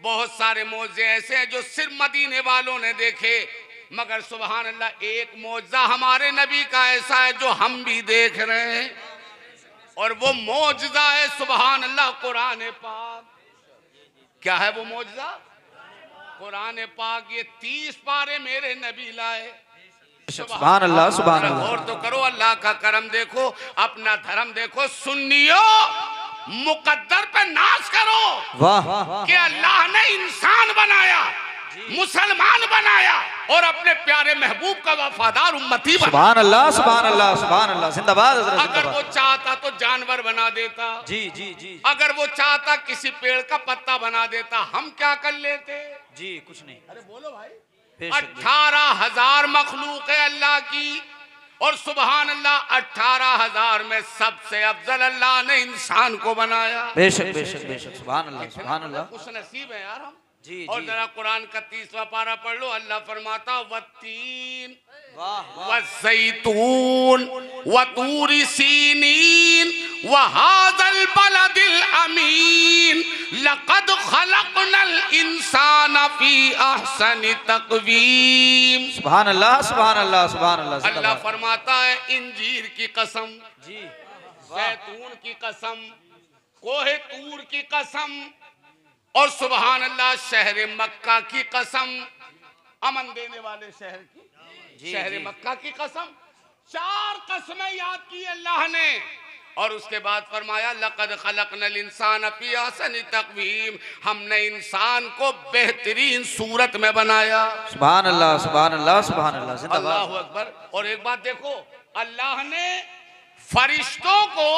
बहुत सारे मौजे ऐसे हैं जो सिर्फ मदीने वालों ने देखे, मगर सुभान अल्लाह एक मौजा हमारे नबी का ऐसा है जो हम भी देख रहे हैं, और वो मौजज़ा है सुभान अल्लाह कुरान पाक। क्या है वो मौजज़ा? कुरान पाक। ये 30 पारे मेरे नबी लाए, सुभान अल्लाह सुभान अल्लाह। और तो करो, अल्लाह का करम देखो, अपना धर्म देखो। सुन्नियों, मुकद्दर पे नाज करो, वाह, कि अल्लाह ने इंसान बनाया, मुसलमान बनाया, और अपने प्यारे महबूब का वफादार उम्मती बनाया। सुभान अल्लाह सुभान अल्लाह सुभान अल्लाह। जिंदाबाद। अगर वो चाहता तो जानवर बना देता, जी जी जी। अगर वो चाहता किसी पेड़ का पत्ता बना देता, हम क्या कर लेते? जी कुछ नहीं। अरे बोलो भाई, 18,000 मखलूक है अल्लाह की, और सुभान अल्लाह 18,000 में सबसे अफजल अल्लाह ने इंसान को बनाया। बेशक बेशक बेशक। सुभान अल्लाह सुभान अल्लाह। खुश नसीब है यार हम। जी और जी। जरा कुरान का 30वां पारा पढ़ लो, अल्लाह फरमाता वत्तीन वाह वज़ैतून वतूरी सीनीन वहाज़ल बलदिल अमीन लक़द खलक़नल इंसान फी अहसनि तक़वीम। सुभान अल्लाह सुभान अल्लाह सुभान अल्लाह। अल्लाह फरमाता है इंजीर की कसम, जी, जैतून की कसम, कोहे तूर की कसम, और सुभान अल्लाह शहर मक्का की कसम, अमन देने वाले शहर की, शहर मक्का की कसम। 4 कसमें याद की अल्लाह ने, और उसके बाद फरमाया लक़द खलक़नल इंसान फी अहसनि तक़वीम, हमने इंसान को बेहतरीन सूरत में बनाया। सुभान अल्लाह सुभान अल्लाह सुभान अल्लाह। जिंदाबाद। अल्लाहु अकबर। और एक बात देखो, अल्लाह ने फरिश्तों को,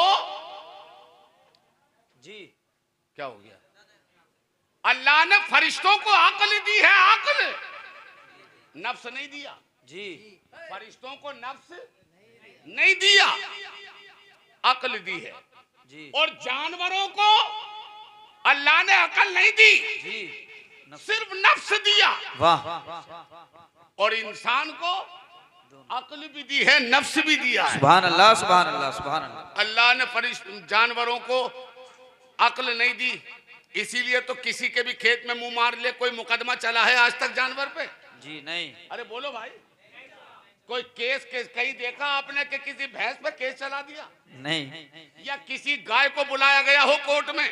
जी क्या हो गया, अल्लाह ने फरिश्तों को अक्ल दी है, अक्ल, नफ्स नहीं दिया। जी, फरिश्तों को नफ्स नहीं दिया, अक्ल दी है। जी, और जानवरों को अल्लाह ने अक्ल नहीं दी, जी, सिर्फ नफ्स दिया। वाह। और इंसान को अक्ल भी दी है, नफ्स भी दिया है। सुभान अल्लाह सुभान अल्लाह सुभान अल्लाह। अल्लाह ने जानवरों को अक्ल नहीं दी, इसीलिए तो किसी के भी खेत में मुंह मार ले, कोई मुकदमा चला है आज तक जानवर पे? जी नहीं। अरे बोलो भाई, कोई केस कहीं देखा आपने कि किसी भैंस पे केस चला दिया? नहीं। या किसी गाय को बुलाया गया हो कोर्ट में,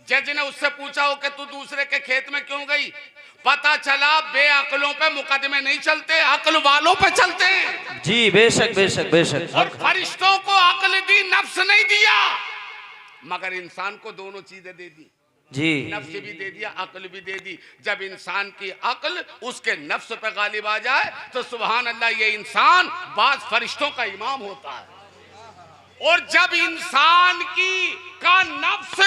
जज ने उससे पूछा हो कि तू दूसरे के खेत में क्यों गई? पता चला बेअक्लों पे मुकदमे नहीं चलते, अक्ल वालों पे चलते हैं। जी बेशक बेशक बेशक। और फरिश्तों को अक्ल दी, नफ्स नहीं दिया, मगर इंसान को दोनों चीजें दे दी। जी, नफ्स भी दे दिया, अक्ल भी दे दी। जब इंसान की अक्ल उसके नफ्स पे गालिब आ जाए तो सुभान अल्लाह ये इंसान बाज फरिश्तों का इमाम होता है। और जब इंसान का नफ्स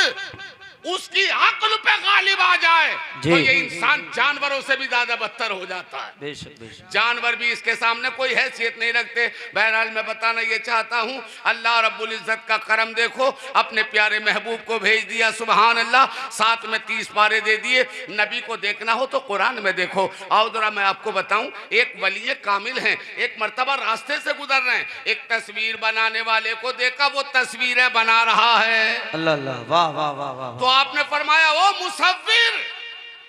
उसकी अक्ल पे गालिब आ जाए तो ये इंसान जानवरों से भी ज्यादा बदतर हो जाता है। बेशक बेशक। जानवर भी इसके सामने कोई हैसियत नहीं रखते। बहरहाल मैं बताना ये चाहता हूँ, अल्लाह रब्बुल इज्जत का करम देखो, अपने प्यारे महबूब को भेज दिया सुभान अल्लाह, साथ में 30 पारे दे दिए। नबी को देखना हो तो कुरान में देखो। आओ जरा मैं आपको बताऊं, एक वली कामिल हैं, एक मर्तबा रास्ते से गुजर रहे हैं, एक तस्वीर बनाने वाले को देखा, वो तस्वीरें बना रहा है। अल्लाह अल्लाह, वाह वाह वाह वाह। तो आपने फरमाया ओ मुसव्विर,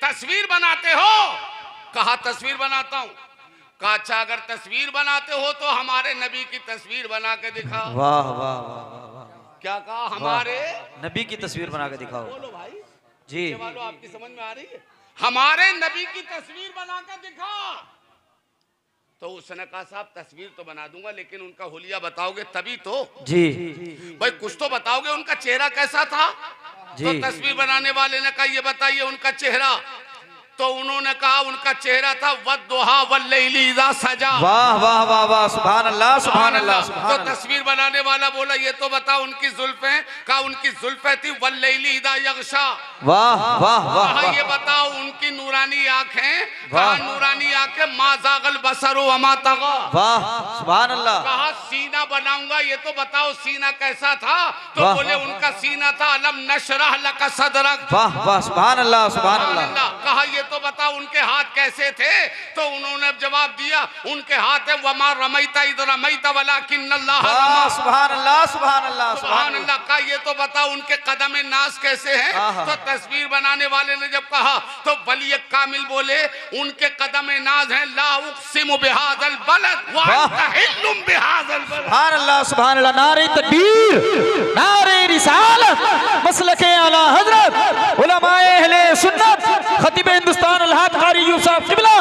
तस्वीर बनाते हो? कहा तस्वीर बनाता हूं। कहा अच्छा अगर तस्वीर बनाते हो तो हमारे नबी की तस्वीर बना के दिखाओ। वाह वाह वाह वाह। क्या कहा? हमारे नबी की तस्वीर बना के दिखाओ। बोलो भाई जी, वालों, आपकी समझ में आ रही है? हमारे नबी की तस्वीर बना के दिखा। उसने कहा साहब तस्वीर तो बना दूंगा लेकिन उनका हुलिया बताओगे तभी तो। जी भाई कुछ तो बताओगे, उनका चेहरा कैसा था। जी। तो तस्वीर बनाने वाले ने कहा ये बताइए उनका चेहरा। तो उन्होंने कहा उनका चेहरा था वद्दुहा वल्लैली इज़ा सजा। वाह वाह वाह वाह, सुभान अल्लाह सुभान अल्लाह तो सुभान अल्लाह। तस्वीर बनाने वाला बोला ये तो बताओ उनकी जुल्फें। कहा उनकी जुल्फें थी वल्लैली इज़ा यग़शा। वाह वाह वाह कहा वाह, ये बताओ उनकी नूरानी आंखें। कहा वाह। नूरानी आंखें मा ज़ाग़ल बसरु व मा तग़ा। वाह सुभान अल्लाह। कहा सीना बनाऊंगा, ये तो बताओ सीना कैसा था। तो वाह। बोले उनका सीना था अलम नशरह लका सदरक। वाह वाह सुभान अल्लाह सुभान अल्लाह। कहा ये तो बताओ उनके हाथ कैसे थे। तो उन्होंने जवाब दिया उनके हाथ है वमा रमैता इद रमैता वलाकिन्नल्लाह वाह रमा। सुभान अल्लाह सुभान अल्लाह सुभान अल्लाह। कहा ये तो बताओ उनके कदम नाज कैसे हैं। आहा। तो तस्वीर बनाने वाले ने जब कहा तो वली कामिल बोले उनके कदम नाज हैं ला उक़सिमु बिहाज़ल बलद व अंता हिल्लुम बिहाज़ल बलद। सुभान अल्लाह सुभान अल्लाह। नारे तकबीर, नारे रिसालत, मसलके आला हजरत, उलमाए अहले सुन्नत, खतीब हिंदुस्तान अलहाज कारी अय्यूब साहब किबला,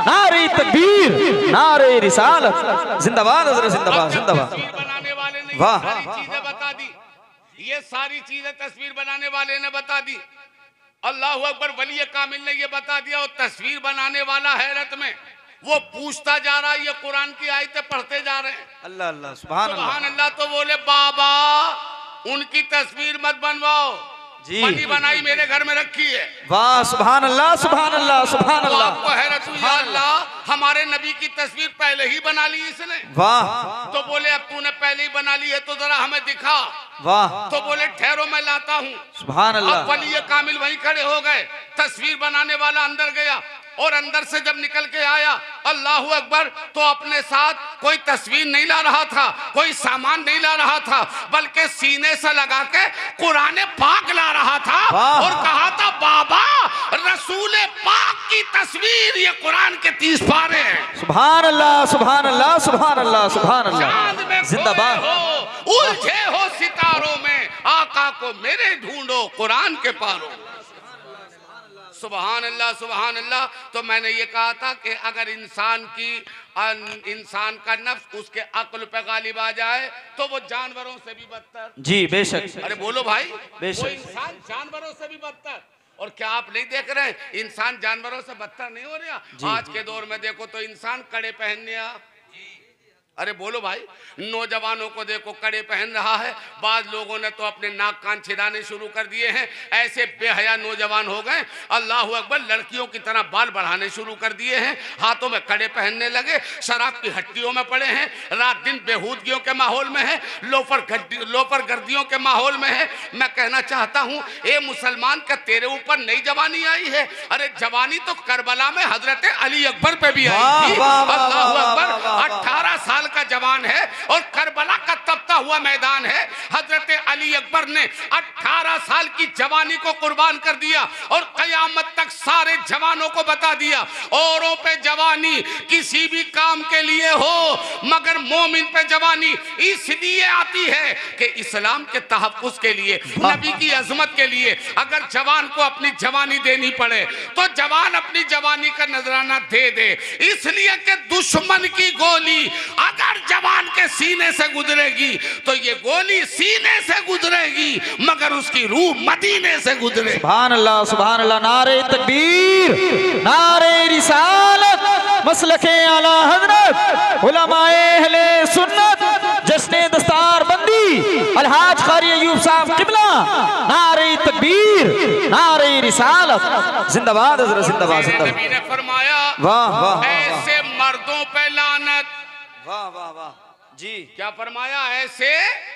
नारे तकबीर, नारे रिसालत, जिंदाबाद हजरत जिंदाबाद जिंदाबाद। तस्वीर बनाने वाले ने वाह। सारी चीजें बता दी। ये सारी चीजें तस्वीर बनाने वाले ने बता दी। अल्लाहु अकबर। वली कामिल ने ये बता दिया और तस्वीर बनाने वाला हैरत में वो पूछता जा रहा है, ये कुरान की आयतें पढ़ते जा रहे हैं। अल्लाह अल्लाह सुभान अल्लाह। सुभान अल्लाह। तो बोले बाबा उनकी तस्वीर मत बनवाओ, जी। बनी बनाई मेरे घर में रखी है। वाह सुभान अल्लाह सुभान अल्लाह सुभान तो अल्लाह। आपको हैरत हुई या अल्लाह हमारे नबी की तस्वीर पहले ही बना ली इसने। वाह तो बोले अब तूने पहले ही बना ली है तो जरा हमें दिखा। वाह तो बोले ठहरो मैं लाता हूँ। सुभान अब अल्लाह। वली कामिल वहीं खड़े हो गए। तस्वीर बनाने वाला अंदर गया और अंदर से जब निकल के आया अल्लाहू अकबर तो अपने साथ कोई तस्वीर नहीं ला रहा था, कोई सामान नहीं ला रहा था, बल्कि सीने से लगा के कुरान पाक ला रहा था और कहा था बाबा रसूल पाक की तस्वीर, ये कुरान के 30 पारे हैं। सुभान अल्लाह सुभान अल्लाह सुभान अल्लाह सुभान चांद अल्लाह। में जिंदाबाद। खोए हो, उलझे हो सितारों में, आका को मेरे ढूंढो कुरान के पारों। सुभान अल्लाह सुभान अल्लाह। तो मैंने ये कहा था कि अगर इंसान का नफ्स उसके अक्ल पे गालिब आ जाए तो वो जानवरों से भी बदतर। जी बेशक। अरे बोलो भाई, बेशक। वो इंसान जानवरों से भी बदतर। और क्या आप नहीं देख रहे हैं इंसान जानवरों से बदतर नहीं हो रहा। आज के दौर में देखो तो इंसान कड़े पहनने आ। अरे बोलो भाई, नौजवानों को देखो कड़े पहन रहा है। बाद लोगों ने तो अपने नाक कान छिदाने शुरू कर दिए हैं। ऐसे बेहया नौजवान हो गए, अल्लाह अकबर, लड़कियों की तरह बाल बढ़ाने शुरू कर दिए हैं, हाथों में कड़े पहनने लगे, शराब की हट्टियों में पड़े हैं, रात दिन बेहूदगियों के माहौल में है, लोफर गर्दियों के माहौल में है। मैं कहना चाहता हूँ ए मुसलमान, क्या तेरे ऊपर नई जवानी आई है? अरे जवानी तो करबला में हजरत अली अकबर पे भी आई थी। अल्लाह अकबर 18 साल का जवान है और करबला का तपता हुआ मैदान है। हजरत अली अकबर ने 18 साल की जवानी को कुर्बान कर दिया और कयामत तक सारे जवानों को बता दिया औरों पे जवानी किसी भी काम के लिए हो, मगर मोमिन पे जवानी इसलिए आती है कि इस्लाम के तहफ्फुज के लिए, नबी की अजमत के लिए। अगर जवान को अपनी जवानी देनी पड़े तो जवान अपनी जवानी का नजराना दे दे, इसलिए कि दुश्मन की गोली अगर जवान के सीने से गुजरेगी तो ये गोली सीने से गुजरेगी, मगर उसकी रूह मदीने से गुजरेगी। सुभान अल्लाह। नारे तकबीर, नारे रिसालत, मसलके आला हजरत, उलमाए अहले सुन्नत, जश्ने दस्तार बंदी अलहाज कारी अय्यूब साहब किबला, नारे तकबीर, नारे रिसालत, जिंदाबाद हजरत जिंदाबाद जिंदाबाद। नबी ने फरमाया वाह वाह ऐसे मर्दों पे लानत। वाह वाह वाह जी। क्या फरमाया? ऐसे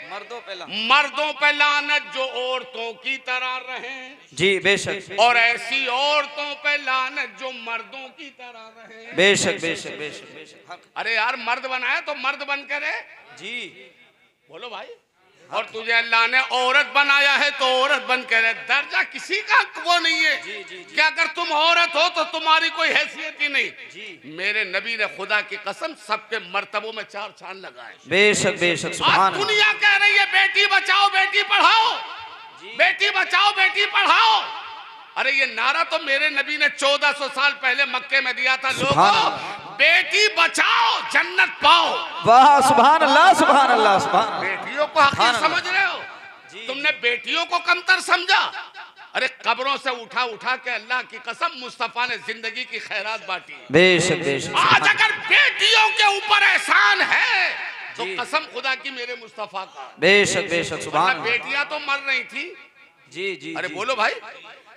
मर्दों पे लानत जो औरतों की तरह रहें। जी बेशक। और ऐसी औरतों पे लानत जो मर्दों की तरह रहें। बेशक बेशक बेशक बेशक। अरे यार, मर्द बनाया तो मर्द बन करे जी। बोलो भाई। और तुझे अल्लाह ने औरत बनाया है तो औरत बन के रहे। दर्जा किसी का वो नहीं है कि अगर तुम औरत हो तो तुम्हारी कोई हैसियत ही नहीं। मेरे नबी ने खुदा की कसम सबके मर्तबों में 4 चांद लगाए। बेशक बेशक। सुभान आज दुनिया कह रही है बेटी बचाओ बेटी पढ़ाओ, बेटी बचाओ बेटी पढ़ाओ। अरे ये नारा तो मेरे नबी ने 1400 साल पहले मक्के में दिया था। सुभान लोगों, बेटी बचाओ जन्नत पाओ। वाह सुभान अल्लाह सुभान अल्लाह सुभान। बेटियों को हकीर समझ रहे हो? तुमने बेटियों को कमतर समझा? अरे कब्रों से उठा उठा के अल्लाह की कसम मुस्तफा ने जिंदगी की खैरात बांटी। बेशक बेशक। आज अगर बेटियों के ऊपर एहसान है तो कसम खुदा की मेरे मुस्तफा का। बेशक बेशक सुभान। बेटियां तो मर रही थी। जी जी। अरे बोलो भाई,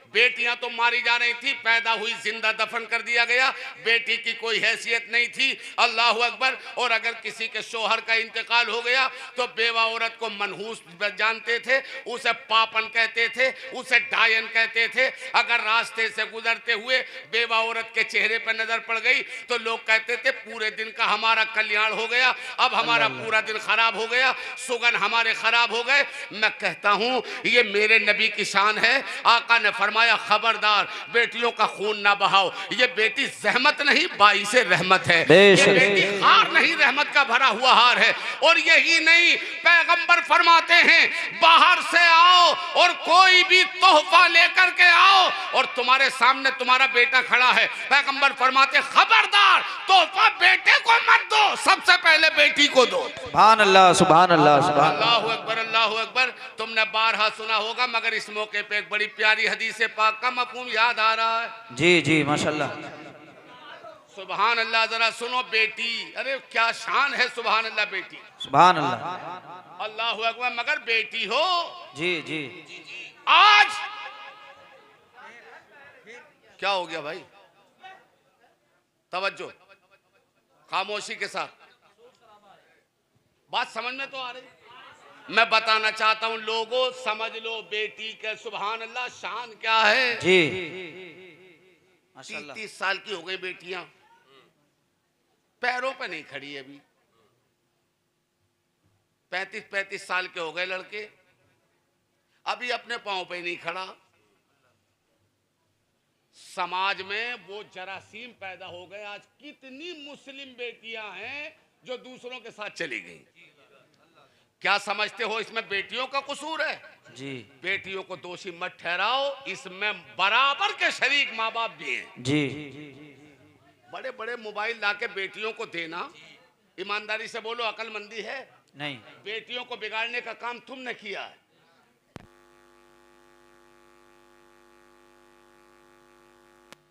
बेटियां तो मारी जा रही थी, पैदा हुई जिंदा दफन कर दिया गया, बेटी की कोई हैसियत नहीं थी। अल्लाह अकबर। और अगर किसी के शोहर का इंतकाल हो गया तो बेवा औरत को मनहूस जानते थे, उसे पापन कहते थे, उसे डायन कहते थे। अगर रास्ते से गुजरते हुए बेवा औरत के चेहरे पर नजर पड़ गई तो लोग कहते थे पूरे दिन का हमारा कल्याण हो गया, अब हमारा पूरा दिन खराब हो गया, सुगन हमारे खराब हो गए। मैं कहता हूं ये मेरे नबी की शान है। आका ने फरमाया खबरदार बेटियों का खून ना बहाओ। ये बेटी जहमत नहीं बाइस रहमत है। ये बेटी हार नहीं रहमत का भरा हुआ हार है। और यही नहीं, पैगंबर फरमाते हैं बाहर से आओ और कोई भी तोहफा लेकर के आओ और तुम्हारे सामने तुम्हारा बेटा खड़ा है, पैगंबर फरमाते खबरदार तोहफा बेटे को मत दो, सबसे पहले बेटी को दो। सुभान अल्लाह सुभान अल्लाह सुभान अल्लाहु अकबर अल्लाहु अकबर। तुमने बारहा सुना होगा मगर इस मौके पे एक बड़ी प्यारी हदीस पाक का मफहूम याद आ रहा है। जी जी माशाल्लाह। सुभान अल्लाह। जरा सुनो बेटी, अरे क्या शान है सुभान अल्लाह बेटी। सुभान अल्लाह। अल्लाहु अकबर। मगर बेटी हो। जी जी। आज क्या हो गया भाई? तवज्जो, खामोशी के साथ बात समझ में तो आ रही। मैं बताना चाहता हूं लोगों, समझ लो बेटी के सुभान अल्लाह शान क्या है। जी 30 साल की हो गई बेटियां, पैरों पे नहीं खड़ी अभी। 35 साल के हो गए लड़के, अभी अपने पांव पे नहीं खड़ा। समाज में वो जरासीम पैदा हो गए। आज कितनी मुस्लिम बेटियां हैं जो दूसरों के साथ चली गई। क्या समझते हो इसमें बेटियों का कसूर है? जी। बेटियों को दोषी मत ठहराओ, इसमें बराबर के शरीक माँ बाप भी हैं। जी। बड़े बड़े मोबाइल लाके बेटियों को देना, ईमानदारी से बोलो अकलमंदी है? नहीं। बेटियों को बिगाड़ने का काम तुमने किया है।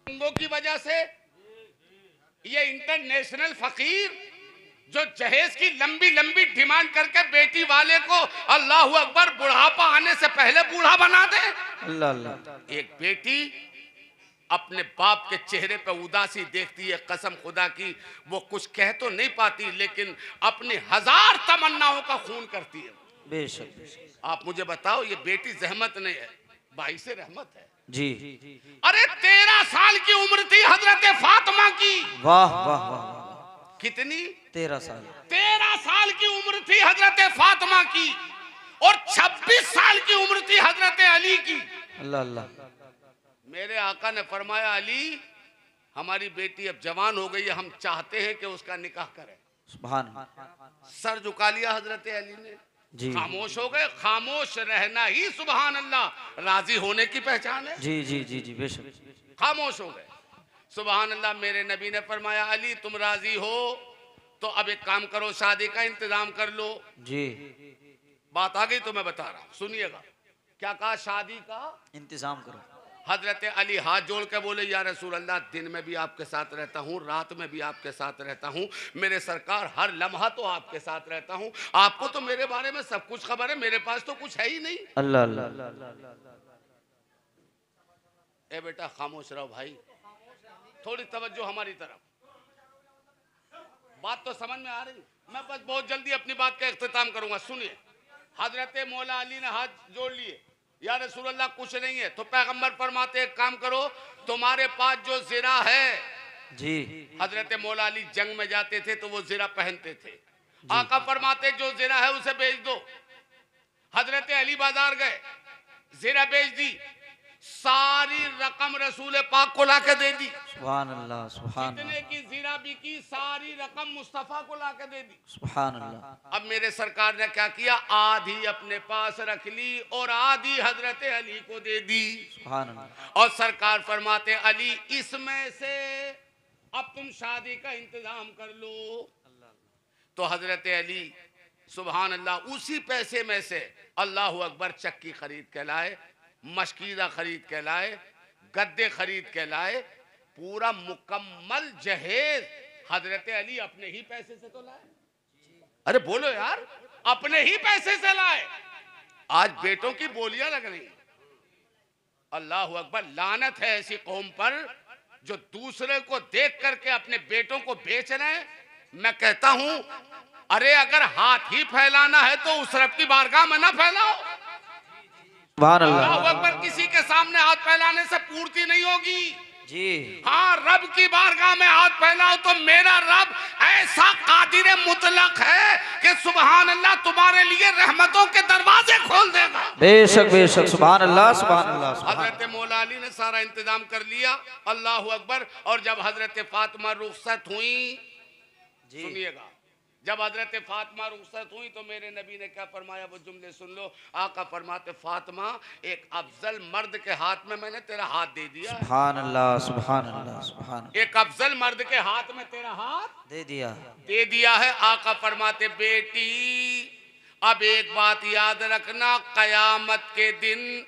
की वजह से ये इंटरनेशनल फकीर जो जहेज की लंबी लंबी डिमांड करके बेटी वाले को अल्लाह अकबर बुढ़ापा आने से पहले बूढ़ा बना दे। अल्लाह अल्लाह। एक बेटी अपने बाप के चेहरे पे उदासी देखती है, कसम खुदा की वो कुछ कह तो नहीं पाती लेकिन अपनी 1000 तमन्नाओं का खून करती है। बेशक। आप मुझे बताओ ये बेटी जहमत नहीं है, भाई से रहमत है। जी। अरे 13 साल की उम्र थी हजरत फातिमा की। वाह वाह वाह। कितनी? 13 साल। 13 साल की उम्र थी हजरत फातिमा की और 26 साल की उम्र थी हजरत अली की। अल्लाह अल्लाह। मेरे आका ने फरमाया अली हमारी बेटी अब जवान हो गई है, हम चाहते हैं कि उसका निकाह करें। सुभान। सर झुका लिया हजरत अली ने। जी। खामोश हो गए। खामोश रहना ही सुभान अल्लाह राजी होने की पहचान है। जी जी जी जी बेशक। खामोश हो गए। सुभान अल्लाह। मेरे नबी ने फरमाया अली तुम राजी हो तो अब एक काम करो, शादी का इंतजाम कर लो। जी। बात आ गई तो मैं बता रहा हूं, सुनिएगा। क्या कहा? शादी का इंतजाम करो। हजरत अली हाथ जोड़ के बोले या रसूल अल्लाह दिन में भी आपके साथ रहता हूँ, रात में भी आपके साथ रहता हूँ, मेरे सरकार हर लम्हा तो आपके साथ रहता हूँ, आपको तो मेरे बारे में सब कुछ खबर है, मेरे पास तो कुछ है ही नहीं। अल्लाह अल्लाह। ए बेटा खामोश रहो भाई, थोड़ी तवज्जो हमारी तरफ। बात तो समझ में आ रही? मैं बस बहुत जल्दी अपनी बात का इख्तिताम करूंगा। सुनिए, हजरत मौला अली ने हाथ जोड़ लिए, या रसूल अल्लाह कुछ नहीं है। तो पैगंबर फरमाते एक काम करो, तुम्हारे पास जो ज़िरा है। जी। हजरत मौला अली जंग में जाते थे तो वो ज़िरा पहनते थे। आका फरमाते जो ज़िरा है उसे बेच दो। हजरत अली बाजार गए, ज़िरा बेच दी। सारी रकम रसूल पाक को लाके दे दी। सुभान अल्लाह, सुभान जितने की जीरा बिकी सारी रकम मुस्तफा को लाके दे दी। सुभान अल्लाह। अब मेरे सरकार ने क्या किया, आधी अपने पास रख ली और आधी हजरत अली को दे दी। सुभान अल्लाह। और सरकार फरमाते अली इसमें से अब तुम शादी का इंतजाम कर लो। तो हजरत अली सुभान अल्लाह उसी पैसे में से अल्लाह अकबर चक्की खरीद के लाए, मशकीदा खरीद के लाए, गद्दे खरीद के लाए, पूरा मुकम्मल जहेज हजरत अली अपने ही पैसे से तो लाए। अरे बोलो यार, अपने ही पैसे से लाए। आज बेटों की बोलियां लग रही। अल्लाह अकबर, लानत है ऐसी कौम पर जो दूसरे को देख करके अपने बेटों को बेच रहे हैं। मैं कहता हूं अरे अगर हाथ ही फैलाना है तो उस रब की बारगाह में ना फैलाओ। सुभान अल्लाह। अल्लाह अकबर, किसी के सामने हाथ फैलाने से पूर्ति नहीं होगी जी। हाँ, रब की बारगाह में हाथ फैलाओ तो मेरा रब ऐसा कादिर मुतलक है कि सुभान अल्लाह तुम्हारे लिए रहमतों के दरवाजे खोल देगा। बेशक बेशक, सुभान अल्लाह, सुभान अल्लाह। हजरत मौला अली ने सारा इंतजाम कर लिया। अल्लाह अकबर। और जब हजरत फातिमा रुखसत हुई, सुनिएगा, जब हजरत फातिमा रुखसत हुई तो मेरे नबी ने क्या फरमाया, वो जुमले सुन लो। आका फरमाते फातिमा, एक अफजल मर्द के हाथ में मैंने तेरा हाथ दे दिया। सुभान अल्लाह, सुभान अल्लाह, सुभान। एक अफजल मर्द के हाथ में तेरा हाथ दे दिया है। आका फरमाते बेटी अब एक बात याद रखना, कयामत के दिन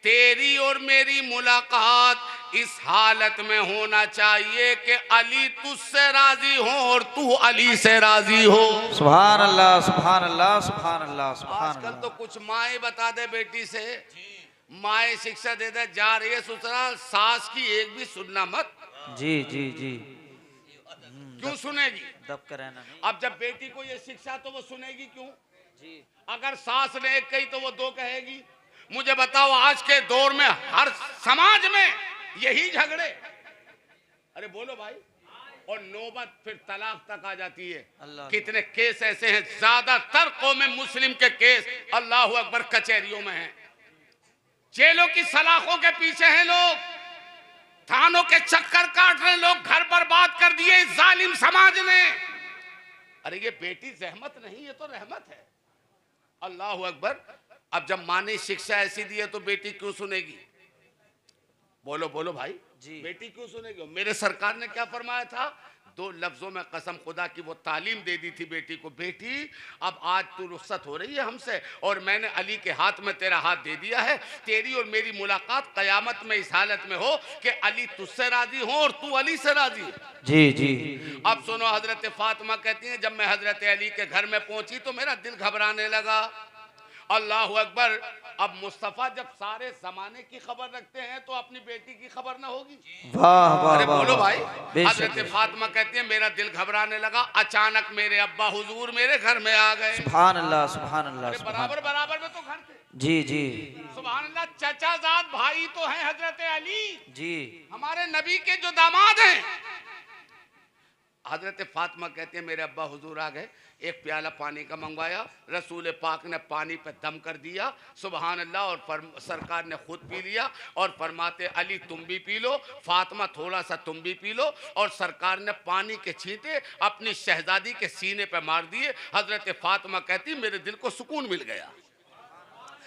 तेरी और मेरी मुलाकात इस हालत में होना चाहिए कि अली तुझसे राजी हो और तू अली से राजी हो। सुभान अल्लाह, सुभान अल्लाह, सुभान अल्लाह, सुभान आजकल अल्लाह। तो कुछ माएँ बता दे बेटी से, माएँ शिक्षा दे दे, जा रही है ससुराल, सास की एक भी सुनना मत। जी जी जी। क्यों सुनेगी? दब कर रहना नहीं। अब जब बेटी को ये शिक्षा तो वो सुनेगी क्यों? जी। अगर सास ने एक कही तो वो दो कहेगी। मुझे बताओ, आज के दौर में हर समाज में यही झगड़े। अरे बोलो भाई। और नौबत फिर तलाक तक आ जाती है। कितने केस ऐसे हैं, ज्यादातर कौम मुस्लिम के केस अल्लाह अकबर कचहरियों में हैं, जेलों की सलाखों के पीछे हैं लोग, थानों के चक्कर काट रहे लोग, घर बर्बाद कर दिए इस जालिम समाज ने। अरे ये बेटी जहमत नहीं, ये तो रहमत है। अल्लाह अकबर। अब जब माँ ने शिक्षा ऐसी दी है तो बेटी क्यों सुनेगी? बोलो बोलो भाई जी, बेटी क्यों सुनेगी? मेरे सरकार ने क्या फरमाया था? दो लफ्जों में कसम खुदा की वो तालीम दे दी थी बेटी को, बेटी अब आज तू रुखसत हो रही है हमसे और मैंने अली के हाथ में तेरा हाथ दे दिया है। तेरी और मेरी मुलाकात कयामत में इस हालत में हो कि अली तुझसे राजी हो और तू अली से राजी। जी जी। अब सुनो, हजरत फातिमा कहती हैं जब मैं हजरत अली के घर में पहुंची तो मेरा दिल घबराने लगा। अल्लाह अकबर। अब मुस्तफा जब सारे जमाने की खबर रखते हैं तो अपनी बेटी की खबर ना होगी? वाह वाह। अरे बोलो भाई। बेशक, हजरत फातिमा कहती है मेरा दिल घबराने लगा, अचानक मेरे अब्बा हुजूर मेरे घर में आ गए। सुभान अल्लाह, सुभान अल्लाह, अरे सुभान। बराबर बराबर में तो घर थे। जी जी सुभान अल्लाह। चचाजाद भाई तो हैं हजरत अली जी, हमारे नबी के जो दामाद हैं। हजरत फातिमा कहते हैं मेरे अब्बा हुजूर आ गए, एक प्याला पानी का मंगवाया, रसूल पाक ने पानी पे दम कर दिया। सुभान अल्लाह। और सरकार ने खुद पी लिया और फरमाते अली तुम भी पी लो, फातिमा थोड़ा सा तुम भी पी लो। और सरकार ने पानी के छींटे अपनी शहजादी के सीने पे मार दिए। हजरत फातिमा कहती मेरे दिल को सुकून मिल गया।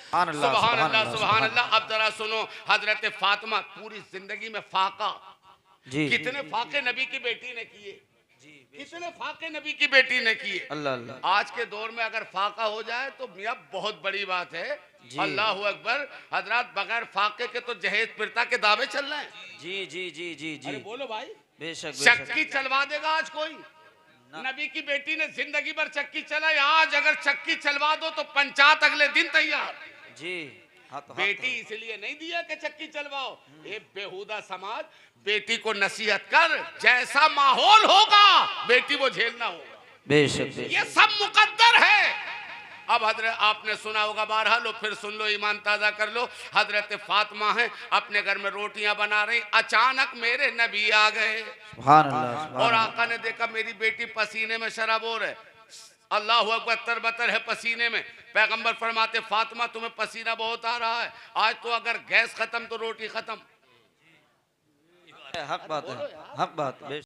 सुभान अल्लाह, सुभान अल्लाह। अब जरा सुनो, हजरत फातिमा पूरी जिंदगी में फाका, कितने फाके नबी की बेटी ने किए, कितने फाके नबी की बेटी ने किए। अल्लाह अल्लाह। आज के दौर में अगर फाका हो जाए तो मियां बहुत बड़ी बात है। अल्लाह अकबर। हजरत बगैर फाके के तो जहेज पिरता के दावे चल रहे हैं। जी जी जी जी जी। अरे बोलो भाई। बेशक चक्की चलवा देगा आज कोई? नबी की बेटी ने जिंदगी भर चक्की चलाई, आज अगर चक्की चलवा दो तो पंचायत अगले दिन तैयार। जी। बेटी इसलिए नहीं दिया कि चक्की चलवाओ। ये बेहुदा समाज, बेटी को नसीहत कर, जैसा माहौल होगा बेटी वो झेलना होगा। बेशक ये सब मुकद्दर है। अब हजरत आपने सुना होगा, बारहा लो फिर सुन लो, ईमान ताजा कर लो। हजरत फातिमा है अपने घर में रोटियां बना रही, अचानक मेरे नबी आ गए। सुभान अल्लाह। और आका ने देखा मेरी बेटी पसीने में शराबोर है। अल्लाह अकबर, तरबतर है पसीने में। पैगंबर फरमाते फातिमा तुम्हें पसीना बहुत आ रहा है, आज तो अगर गैस खत्म तो रोटी खत्म। हक बात है, हक बात।